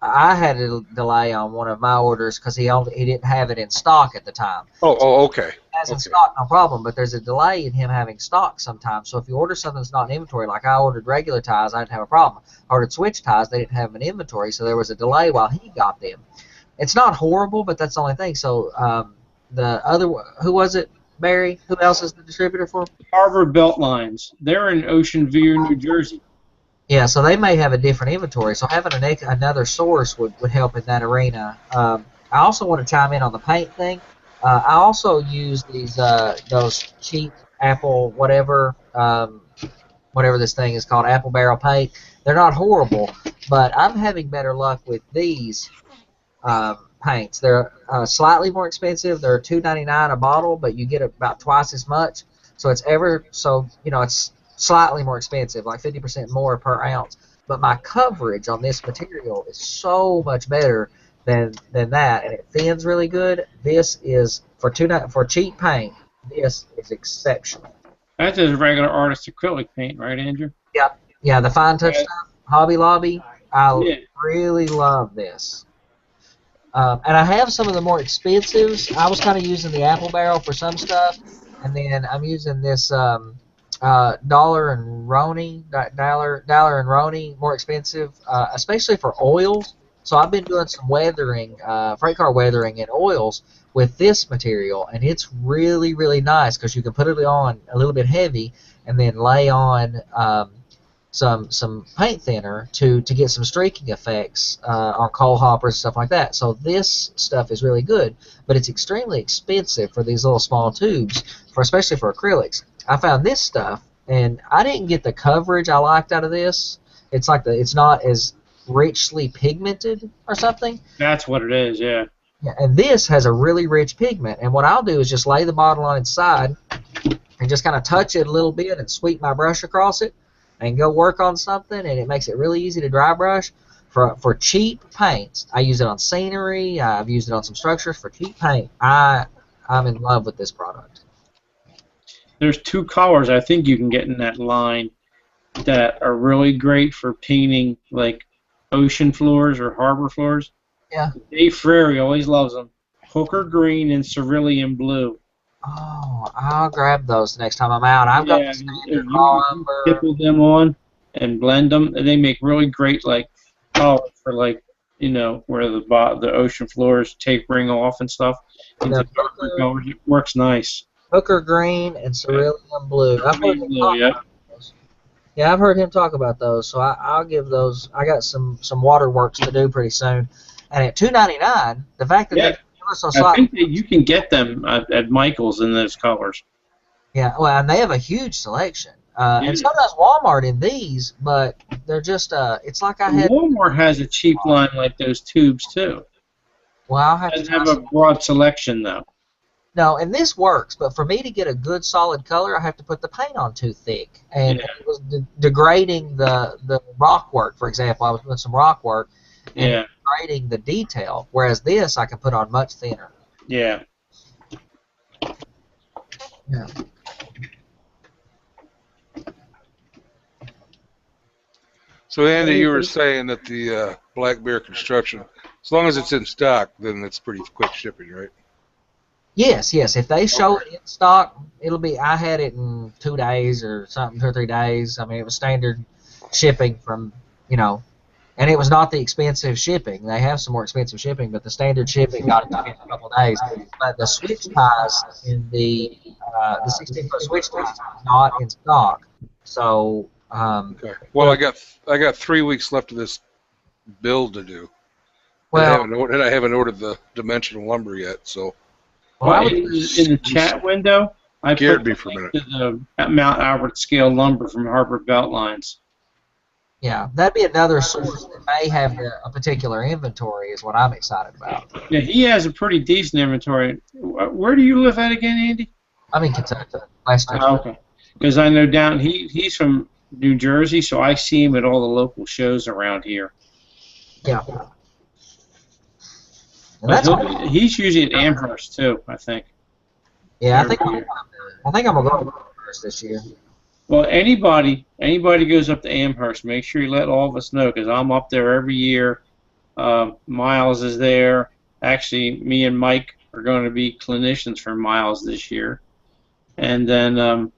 I had a delay on one of my orders because he didn't have it in stock at the time. Oh, okay. He has in stock, no problem, but there's a delay in him having stock sometimes. So if you order something that's not in inventory, like I ordered regular ties, I didn't have a problem. I ordered switch ties, they didn't have an inventory, so there was a delay while he got them. It's not horrible, but that's the only thing. So the other, who was it, Barry? Who else is the distributor for? Harbor Beltlines. They're in Ocean View, New Jersey. Yeah, so they may have a different inventory, so having another source would help in that arena. I also want to chime in on the paint thing. I also use those cheap Apple whatever this thing is called, Apple Barrel paint. They're not horrible, but I'm having better luck with these paints. They're slightly more expensive. They're $2.99 a bottle, but you get about twice as much. So it's it's slightly more expensive, like 50% more per ounce. But my coverage on this material is so much better than that, and it thins really good. This is for cheap paint. This is exceptional. That's just regular artist acrylic paint, right, Andrew? Yeah, the fine touch stuff, Hobby Lobby. I really love this. And I have some of the more expensives. I was kind of using the Apple Barrel for some stuff, and then I'm using this Dollar and Roni, more expensive, especially for oils. So I've been doing some weathering, freight car weathering in oils with this material, and it's really, really nice because you can put it on a little bit heavy and then lay on some paint thinner to get some streaking effects on coal hoppers and stuff like that. So this stuff is really good, but it's extremely expensive for these little small tubes, especially for acrylics. I found this stuff, and I didn't get the coverage I liked out of this. It's like it's not as richly pigmented or something. That's what it is, yeah. Yeah, and this has a really rich pigment, and what I'll do is just lay the bottle on its side and just kind of touch it a little bit and sweep my brush across it and go work on something, and it makes it really easy to dry brush. For cheap paints, I use it on scenery. I've used it on some structures. For cheap paint, I'm in love with this product. There's 2 colors I think you can get in that line that are really great for painting like ocean floors or harbor floors. Yeah. Dave Frary always loves them. Hooker green and cerulean blue. Oh, I'll grab those next time I'm out. I've got the standard umber. Tipple them on and blend them, and they make really great like colors for where the ocean floors tapering off and stuff. Into darker colors. It works nice. Hooker green and cerulean blue. I've heard him talk about those, so I'll give those. I got some waterworks to do pretty soon, and at $2.99, the fact that they give us so I think that you can get them at Michael's in those colors. Yeah, well, and they have a huge selection, and so does Walmart in these, but they're just it's like I had. Walmart has a cheap line like those tubes too. Well, I'll have It to doesn't try have a broad selection though. No, and this works, but for me to get a good solid color, I have to put the paint on too thick, and Yeah. it was degrading the rock work. For example, I was doing some rock work, and Yeah. degrading the detail. Whereas this, I can put on much thinner. Yeah. Yeah. So Andy, you were saying that the Black Bear Construction, as long as it's in stock, then it's pretty quick shipping, right? Yes, yes. If they show it in stock, it'll be. I had it in 2 days or something, 2 or 3 days. I mean, it was standard shipping from, and it was not the expensive shipping. They have some more expensive shipping, but the standard shipping got it to me in a couple of days. But the switch ties in the 16-foot switch ties is not in stock. So Okay. Well, I got 3 weeks left of this build to do. well, and I haven't ordered the dimensional lumber yet, so I would, in the chat window, I scared put me for a minute. to the Mount Albert scale lumber from Harper Beltlines. yeah, that'd be another source that may have a particular inventory. Is what I'm excited about. Yeah, he has a pretty decent inventory. Where do you live at again, Andy? I'm in Kentucky. Last year. Oh, okay. Because I know he's from New Jersey, so I see him at all the local shows around here. Yeah. And But that's he's usually at Amherst too, I think. yeah. I think I'm gonna go first this year. Well, anybody goes up to Amherst, make sure you let all of us know, because I'm up there every year. Miles is there. Actually, me and Mike are going to be clinicians for Miles this year. And then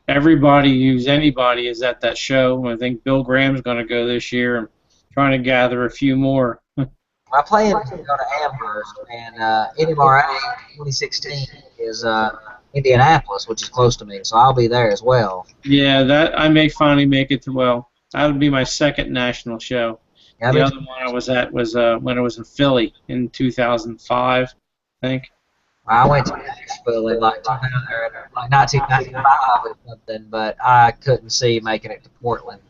everybody who's anybody is at that show. I think Bill Graham's going to go this year. I'm trying to gather a few more. I plan to go to Amherst, and NMRA 2016 is Indianapolis, which is close to me, so I'll be there as well. Yeah, that I may finally make it to. Well, that would be my second national show. Yeah, The other one I was at was when I was in Philly in 2005, I think. I went to Nashville in like 1995 or something, but I couldn't see making it to Portland.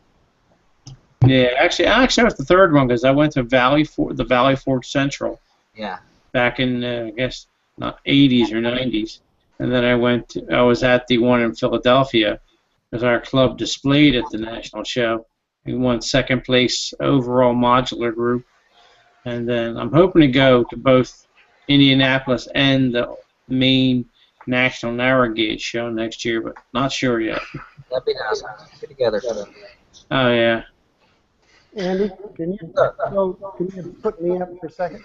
Yeah, actually, I was the third one because I went to the Valley Forge Central Yeah. back in I guess not 80s or 90s, and then I was at the one in Philadelphia because our club displayed at the national show. We won second place overall modular group, and then I'm hoping to go to both Indianapolis and the main national narrow gauge show next year, but not sure yet. That'd be nice. Get together. Oh yeah. Andy, can you put me up for a second?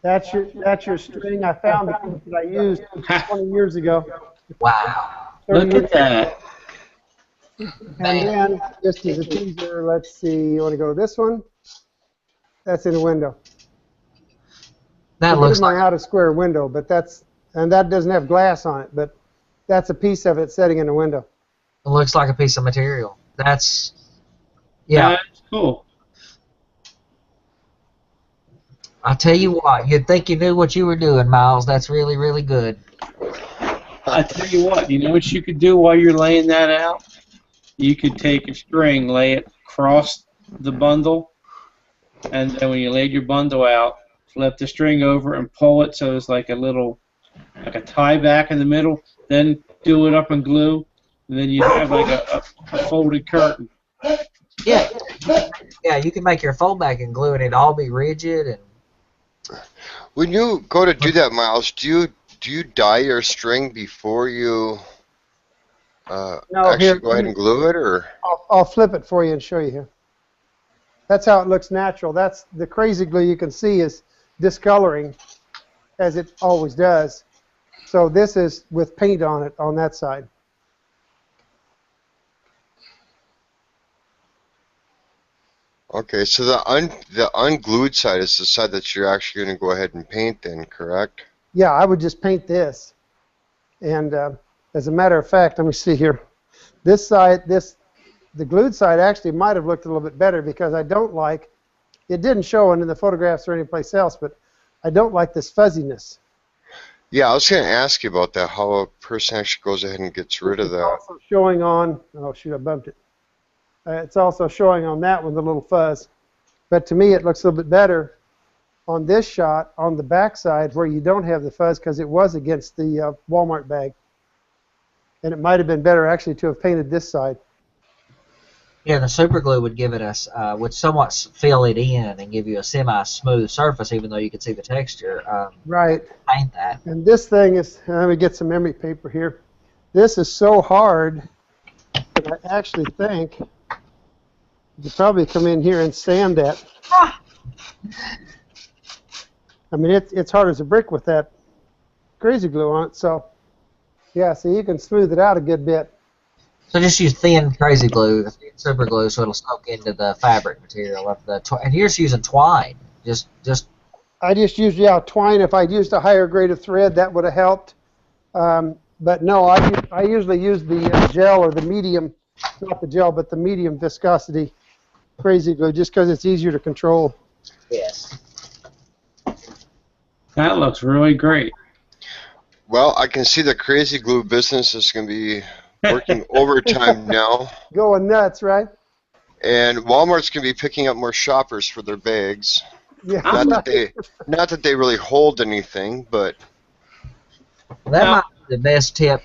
That's your string. I found the piece that I used 20 years ago. Wow. 30 Look at that. And then, just as a teaser, let's see, you want to go to this one? That's in a window. That This looks is my like out of square window, but that doesn't have glass on it, but that's a piece of it sitting in a window. it looks like a piece of material. Yeah. That's cool. I tell you what, you'd think you knew what you were doing, Miles. That's really, really good. I tell you what you could do while you're laying that out? You could take a string, lay it across the bundle, and then when you laid your bundle out, flip the string over and pull it so it's like a tie back in the middle, then do it up in glue, and then you have like a folded curtain. Yeah. Yeah, you can make your fold back and glue, and it'd all be rigid. And When you go to do that, Miles, do you dye your string before you actually go ahead and glue it, or? I'll flip it for you and show you here. That's how it looks natural. That's the crazy glue you can see is discoloring, as it always does. So this is with paint on it on that side. Okay, so the unglued side is the side that you're actually going to go ahead and paint then, correct? Yeah, I would just paint this. And as a matter of fact, let me see here. This side, the glued side actually might have looked a little bit better because I don't like, it didn't show in the photographs or anyplace else, but I don't like this fuzziness. Yeah, I was going to ask you about that, how a person actually goes ahead and gets rid of It's that. also showing on, oh shoot, I bumped it. It's also showing on that one the little fuzz. But to me, it looks a little bit better on this shot on the back side where you don't have the fuzz because it was against the Walmart bag. And it might have been better actually to have painted this side. Yeah, the super glue would give it would somewhat fill it in and give you a semi-smooth surface, even though you could see the texture. Right. Paint that. And this thing is, let me get some memory paper here. This is so hard that I actually think you could probably come in here and sand that. I mean, it's hard as a brick with that crazy glue on it. So, yeah, so you can smooth it out a good bit. So just use thin crazy glue, thin super glue, so it'll soak into the fabric material of the. And you're just using twine. Just. I just used twine. If I'd used a higher grade of thread, that would have helped. But no, I usually use the gel or the medium, not the gel, but the medium viscosity crazy glue, just because it's easier to control. Yes. That looks really great. Well, I can see the crazy glue business is going to be working overtime now. Going nuts, right? And Walmart's going to be picking up more shoppers for their bags. Yeah. Not that they really hold anything, but That might be the best tip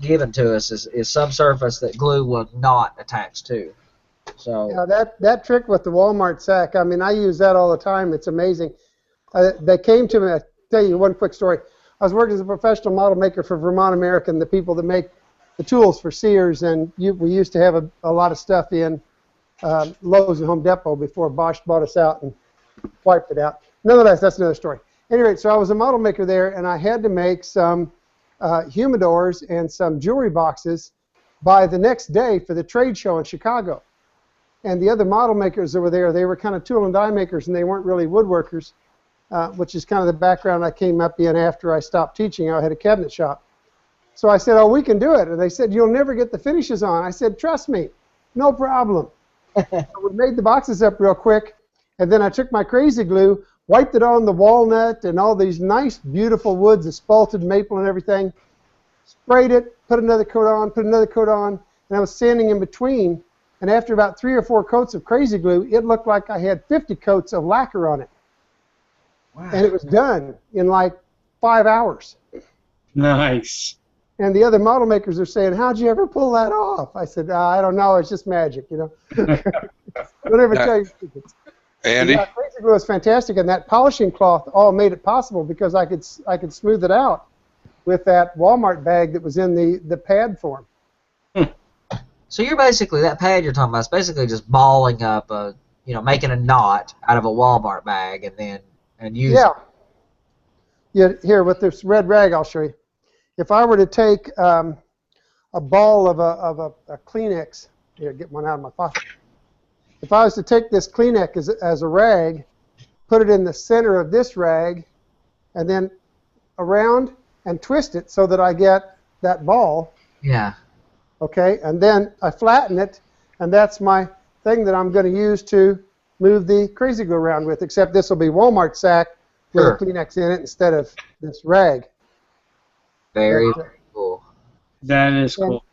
given to us is some surface that glue will not attach to. So Yeah, that trick with the Walmart sack, I mean, I use that all the time. It's amazing. They came to me, I'll tell you one quick story. I was working as a professional model maker for Vermont American, the people that make the tools for Sears, and we used to have a lot of stuff in Lowe's and Home Depot before Bosch bought us out and wiped it out. Nonetheless, that's another story. Anyway, so I was a model maker there, and I had to make some humidors and some jewelry boxes by the next day for the trade show in Chicago. And the other model makers that were there, they were kind of tool and die makers, and they weren't really woodworkers, which is kind of the background I came up in after I stopped teaching. I had a cabinet shop. So I said, oh, we can do it. And they said, you'll never get the finishes on. I said, trust me, no problem. So we made the boxes up real quick, and then I took my crazy glue, wiped it on the walnut and all these nice, beautiful woods, the spalted maple and everything, sprayed it, put another coat on, and I was sanding in between. And after about 3 or 4 coats of crazy glue, it looked like I had 50 coats of lacquer on it. Wow. And it was done in like 5 hours. Nice. And the other model makers are saying, how'd you ever pull that off? I said, I don't know, it's just magic, you know. Don't ever tell your secrets. Andy? Yeah, crazy glue is fantastic, and that polishing cloth all made it possible because I could smooth it out with that Walmart bag that was in the pad form. So you're basically, that pad you're talking about is basically just balling up making a knot out of a Walmart bag and using. Yeah, here with this red rag I'll show you. If I were to take a ball of a Kleenex, here, get one out of my pocket. If I was to take this Kleenex as a rag, put it in the center of this rag, and then around and twist it so that I get that ball. Yeah. Okay, and then I flatten it, and that's my thing that I'm going to use to move the crazy glue around with, except this will be Walmart sack with a Kleenex in it instead of this rag. Very cool. That is cool.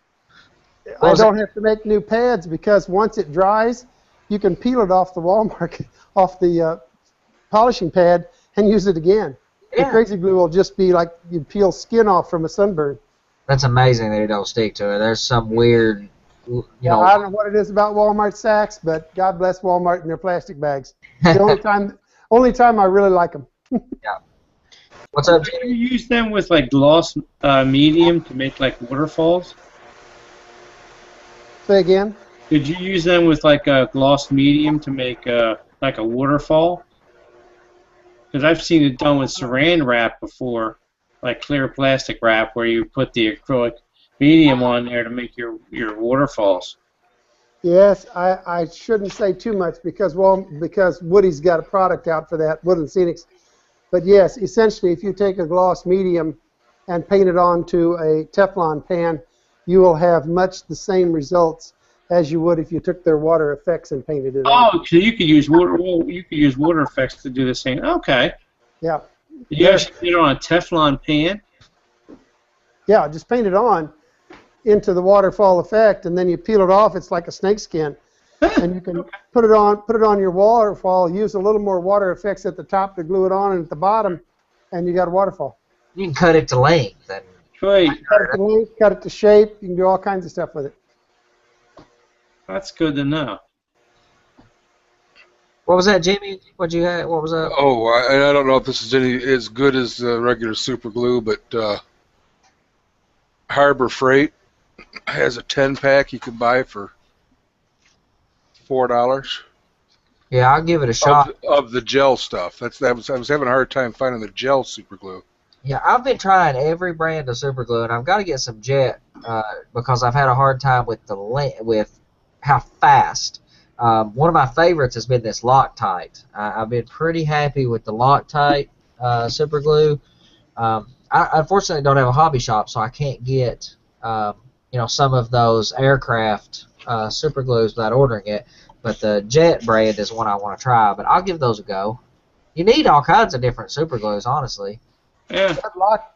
I don't have to make new pads because once it dries, you can peel it off the Walmart, off the polishing pad, and use it again. Yeah. The crazy glue will just be like you peel skin off from a sunburn. That's amazing that it don't stick to it. There's some weird, I don't know what it is about Walmart sacks, but God bless Walmart and their plastic bags. The only time I really like them. Yeah. What's up, Jimmy? Do you use them with like gloss medium to make like waterfalls? Say again? Did you use them with like a gloss medium to make like a waterfall? Because I've seen it done with saran wrap before, like clear plastic wrap, where you put the acrylic medium on there to make your waterfalls. Yes, I shouldn't say too much because Woody's got a product out for that, Wood and Scenics. But yes, essentially, if you take a gloss medium and paint it onto a Teflon pan, you will have much the same results as you would if you took their water effects and painted it on. Oh, so you could use water. Well, you could use water effects to do the same. Okay. Yeah. You actually put it on a Teflon pan. Yeah, just paint it on into the waterfall effect, and then you peel it off. It's like a snake skin. and you can put it on your waterfall. Use a little more water effects at the top to glue it on, and at the bottom, and you got a waterfall. You can cut it to length. And Wait, Cut it to length, cut it to shape. You can do all kinds of stuff with it. that's good to know. what was that, Jimmy? What you had? What was that? Oh, I don't know if this is as good as regular super glue, but Harbor Freight has a 10-pack you can buy for $4 Yeah, I'll give it a shot. of the gel stuff. I was having a hard time finding the gel super glue. Yeah, I've been trying every brand of super glue, and I've got to get some Jet because I've had a hard time with with how fast. One of my favorites has been this Loctite. I've been pretty happy with the Loctite super glue. I unfortunately don't have a hobby shop, so I can't get some of those aircraft super glues without ordering it. But the Jet brand is one I want to try. But I'll give those a go. You need all kinds of different super glues, honestly. Yeah.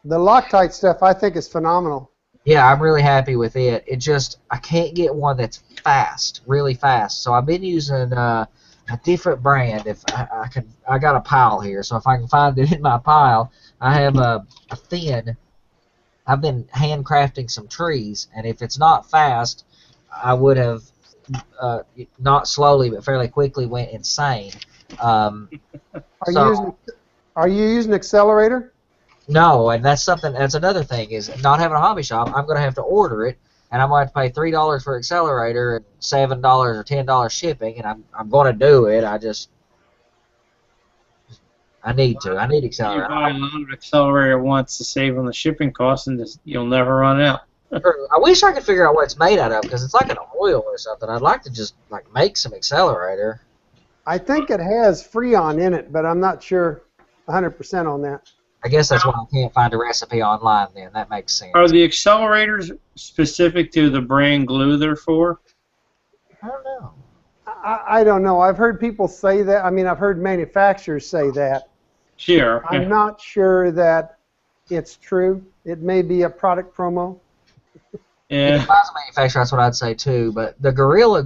The Loctite stuff I think is phenomenal. Yeah, I'm really happy with it. It just, I can't get one that's fast, really fast. So I've been using a different brand. If I got a pile here, so if I can find it in my pile, I have a thin. I've been handcrafting some trees, and if it's not fast, I would have not slowly but fairly quickly went insane. Are you using Accelerator? No, and that's another thing is not having a hobby shop. I'm going to have to order it, and I'm going to have to pay $3 for Accelerator and $7 or $10 shipping, and I'm going to do it. I need Accelerator. You buy a lot of Accelerator once to save on the shipping costs, and you'll never run out. I wish I could figure out what it's made out of because it's like an oil or something. I'd like to just make some Accelerator. I think it has Freon in it, but I'm not sure 100% on that. I guess that's why I can't find a recipe online then. That makes sense. Are the accelerators specific to the brand glue they're for? I don't know. I don't know. I've heard people say that. I mean, I've heard manufacturers say that. Sure. I'm not sure that it's true. It may be a product promo. Yeah. If I was a manufacturer, that's what I'd say too. But the Gorilla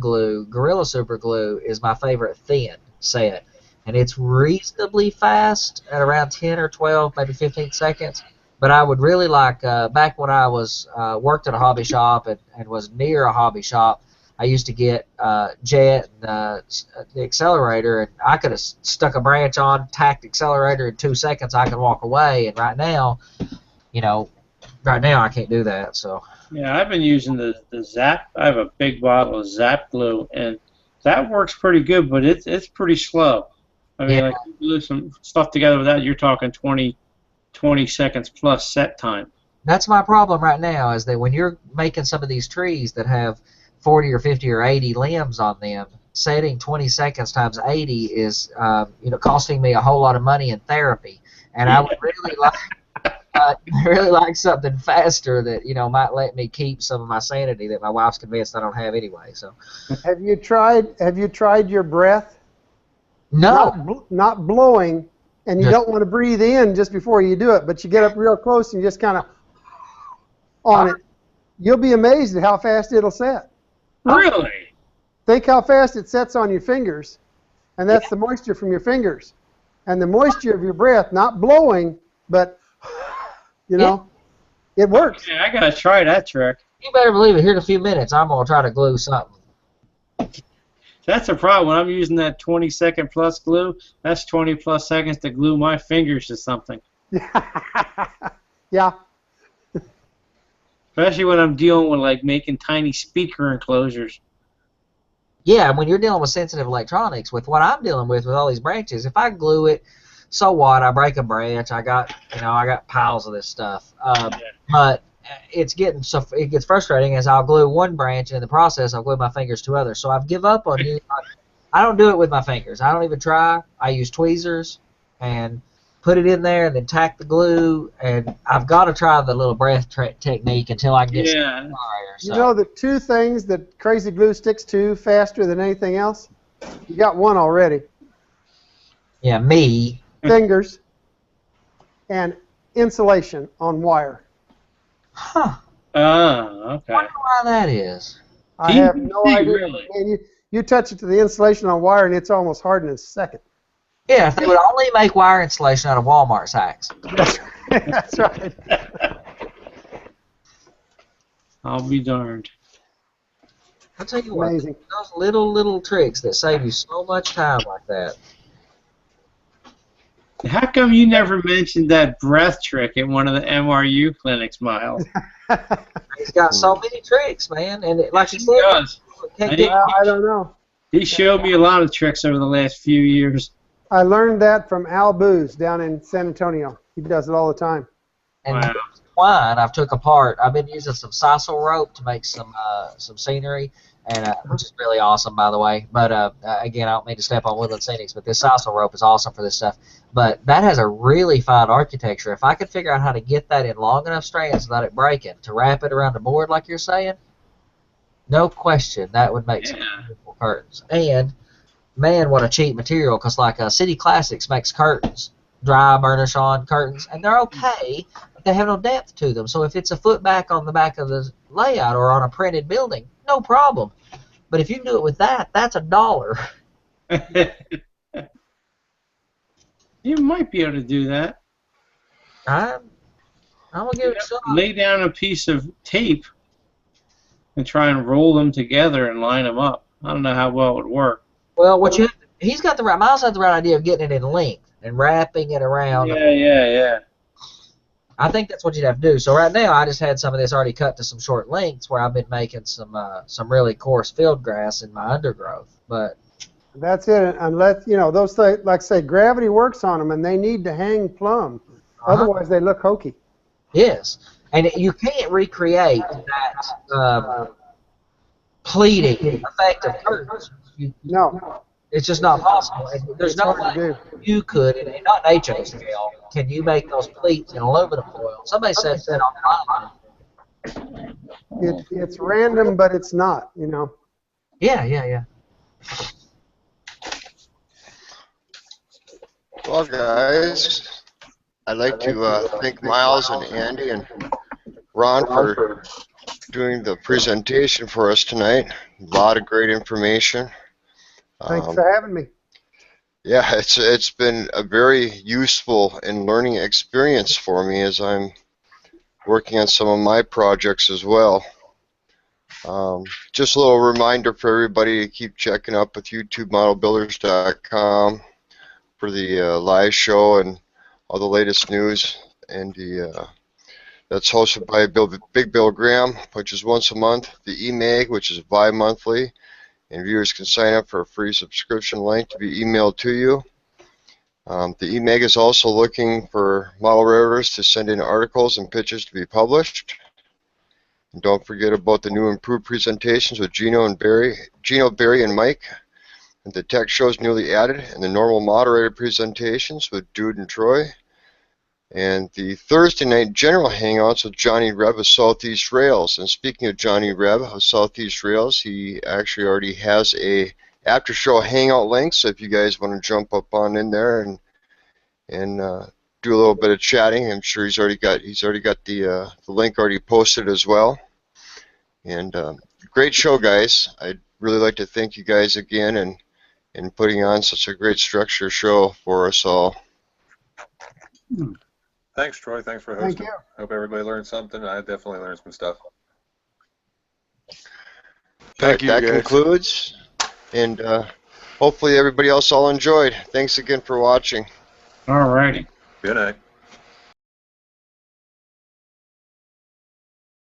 Super Glue, is my favorite thin set. And it's reasonably fast at around 10 or 12, maybe 15 seconds. But I would really like, back when I was worked at a hobby shop and was near a hobby shop, I used to get Jet and the Accelerator, and I could have stuck a branch on, tacked Accelerator in 2 seconds, I could walk away. And right now I can't do that. So. Yeah, I've been using the Zap. I have a big bottle of Zap glue, and that works pretty good, but it's pretty slow. I mean, like you glue some stuff together with that, you're talking 20 seconds plus set time. That's my problem right now, is that when you're making some of these trees that have 40 or 50 or 80 limbs on them, setting 20 seconds times 80 is costing me a whole lot of money in therapy. And I would really like something faster that might let me keep some of my sanity that my wife's convinced I don't have anyway. So. Have you tried your breath? No. Not blowing, and you don't want to breathe in just before you do it, but you get up real close and you just kind of on it. You'll be amazed at how fast it'll set. Really? Think how fast it sets on your fingers, and that's the moisture from your fingers. And the moisture of your breath, not blowing, but, it works. Yeah, I got to try that trick. You better believe it. Here in a few minutes, I'm going to try to glue something. That's a problem. When I'm using that 20-second plus glue, that's 20 plus seconds to glue my fingers to something. Yeah. Especially when I'm dealing with making tiny speaker enclosures. Yeah, when you're dealing with sensitive electronics, with what I'm dealing with all these branches, if I glue it, so what? I break a branch. I got piles of this stuff. But it gets frustrating as I'll glue one branch, and in the process I'll glue my fingers to others. So I've give up on you. I don't do it with my fingers. I don't even try. I use tweezers and put it in there and then tack the glue. And I've got to try the little breath technique until I can get some fire. So. You know the two things that Crazy Glue sticks to faster than anything else? You got one already. Yeah, me. Fingers and insulation on wire. Huh. Oh, okay. I wonder why that is. I have no idea. Really? Man, You touch it to the insulation on wire, and it's almost hardened in a second. Yeah, if they would only make wire insulation out of Walmart sacks. That's right. I'll be darned. I'll tell you what, Amazing. those little tricks that save you so much time like that. How come you never mentioned that breath trick at one of the MRU clinics, Miles? He's got so many tricks, man, and like you He said, does. can't get Well, I don't know. He showed me a lot of tricks over the last few years. I learned that from Al Booz down in San Antonio. He does it all the time. and Wow. twine I've took apart. I've been using some sisal rope to make some scenery, and which is really awesome, by the way. But again, I don't mean to step on Woodland Scenics, but this sisal rope is awesome for this stuff. But that has a really fine architecture. If I could figure out how to get that in long enough strands without it breaking, to wrap it around the board like you're saying, no question, that would make some Yeah. beautiful curtains. And man, what a cheap material! Because like City Classics makes curtains, dry burnish on curtains, and they're okay, but they have no depth to them. So if it's a foot back on the back of the layout or on a printed building, no problem. But if you can do it with that, that's $1. You might be able to do that. I'm gonna give it a shot. Lay down a piece of tape and try and roll them together and line them up. I don't know how well it would work. Well, he's got the right. Miles had the right idea of getting it in length and wrapping it around. Yeah. I think that's what you'd have to do. So right now, I just had some of this already cut to some short lengths where I've been making some really coarse field grass in my undergrowth. But That's it. Unless, those things, like say, gravity works on them, and they need to hang plumb. Otherwise, they look hokey. yes, and you can't recreate that pleating effect of curtains. No, It's just not possible. And there's it's no hard to way do. you could, and not an HO scale, can you make those pleats in aluminum foil? Somebody said that online. It's random, but it's not. Yeah. Well, guys, I'd like to thank Miles and Andy and Ron for doing the presentation for us tonight. A lot of great information. Thanks for having me. Yeah, it's been a very useful and learning experience for me as I'm working on some of my projects as well. Just a little reminder for everybody to keep checking up with YouTubeModelBuilders.com for the live show and all the latest news. And that's hosted by Big Bill Graham, which is once a month. The eMag, which is bi-monthly. And viewers can sign up for a free subscription link to be emailed to you. The eMag is also looking for model railroaders to send in articles and pictures to be published. And don't forget about the new improved presentations with Gino, Barry, and Mike. And the tech shows newly added, and the normal moderator presentations with Dude and Troy. And the Thursday night general hangouts with Johnny Reb of Southeast Rails. And speaking of Johnny Reb of Southeast Rails, he actually already has a after show hangout link. So if you guys want to jump up on in there and do a little bit of chatting, I'm sure he's already got the link already posted as well. And great show, guys. I'd really like to thank you guys again and putting on such a great structure show for us all. Thanks, Troy. Thanks for hosting. Thank you. Hope everybody learned something. I definitely learned some stuff. Thank you, That guys. concludes, and hopefully everybody else all enjoyed. Thanks again for watching. All righty. Good night.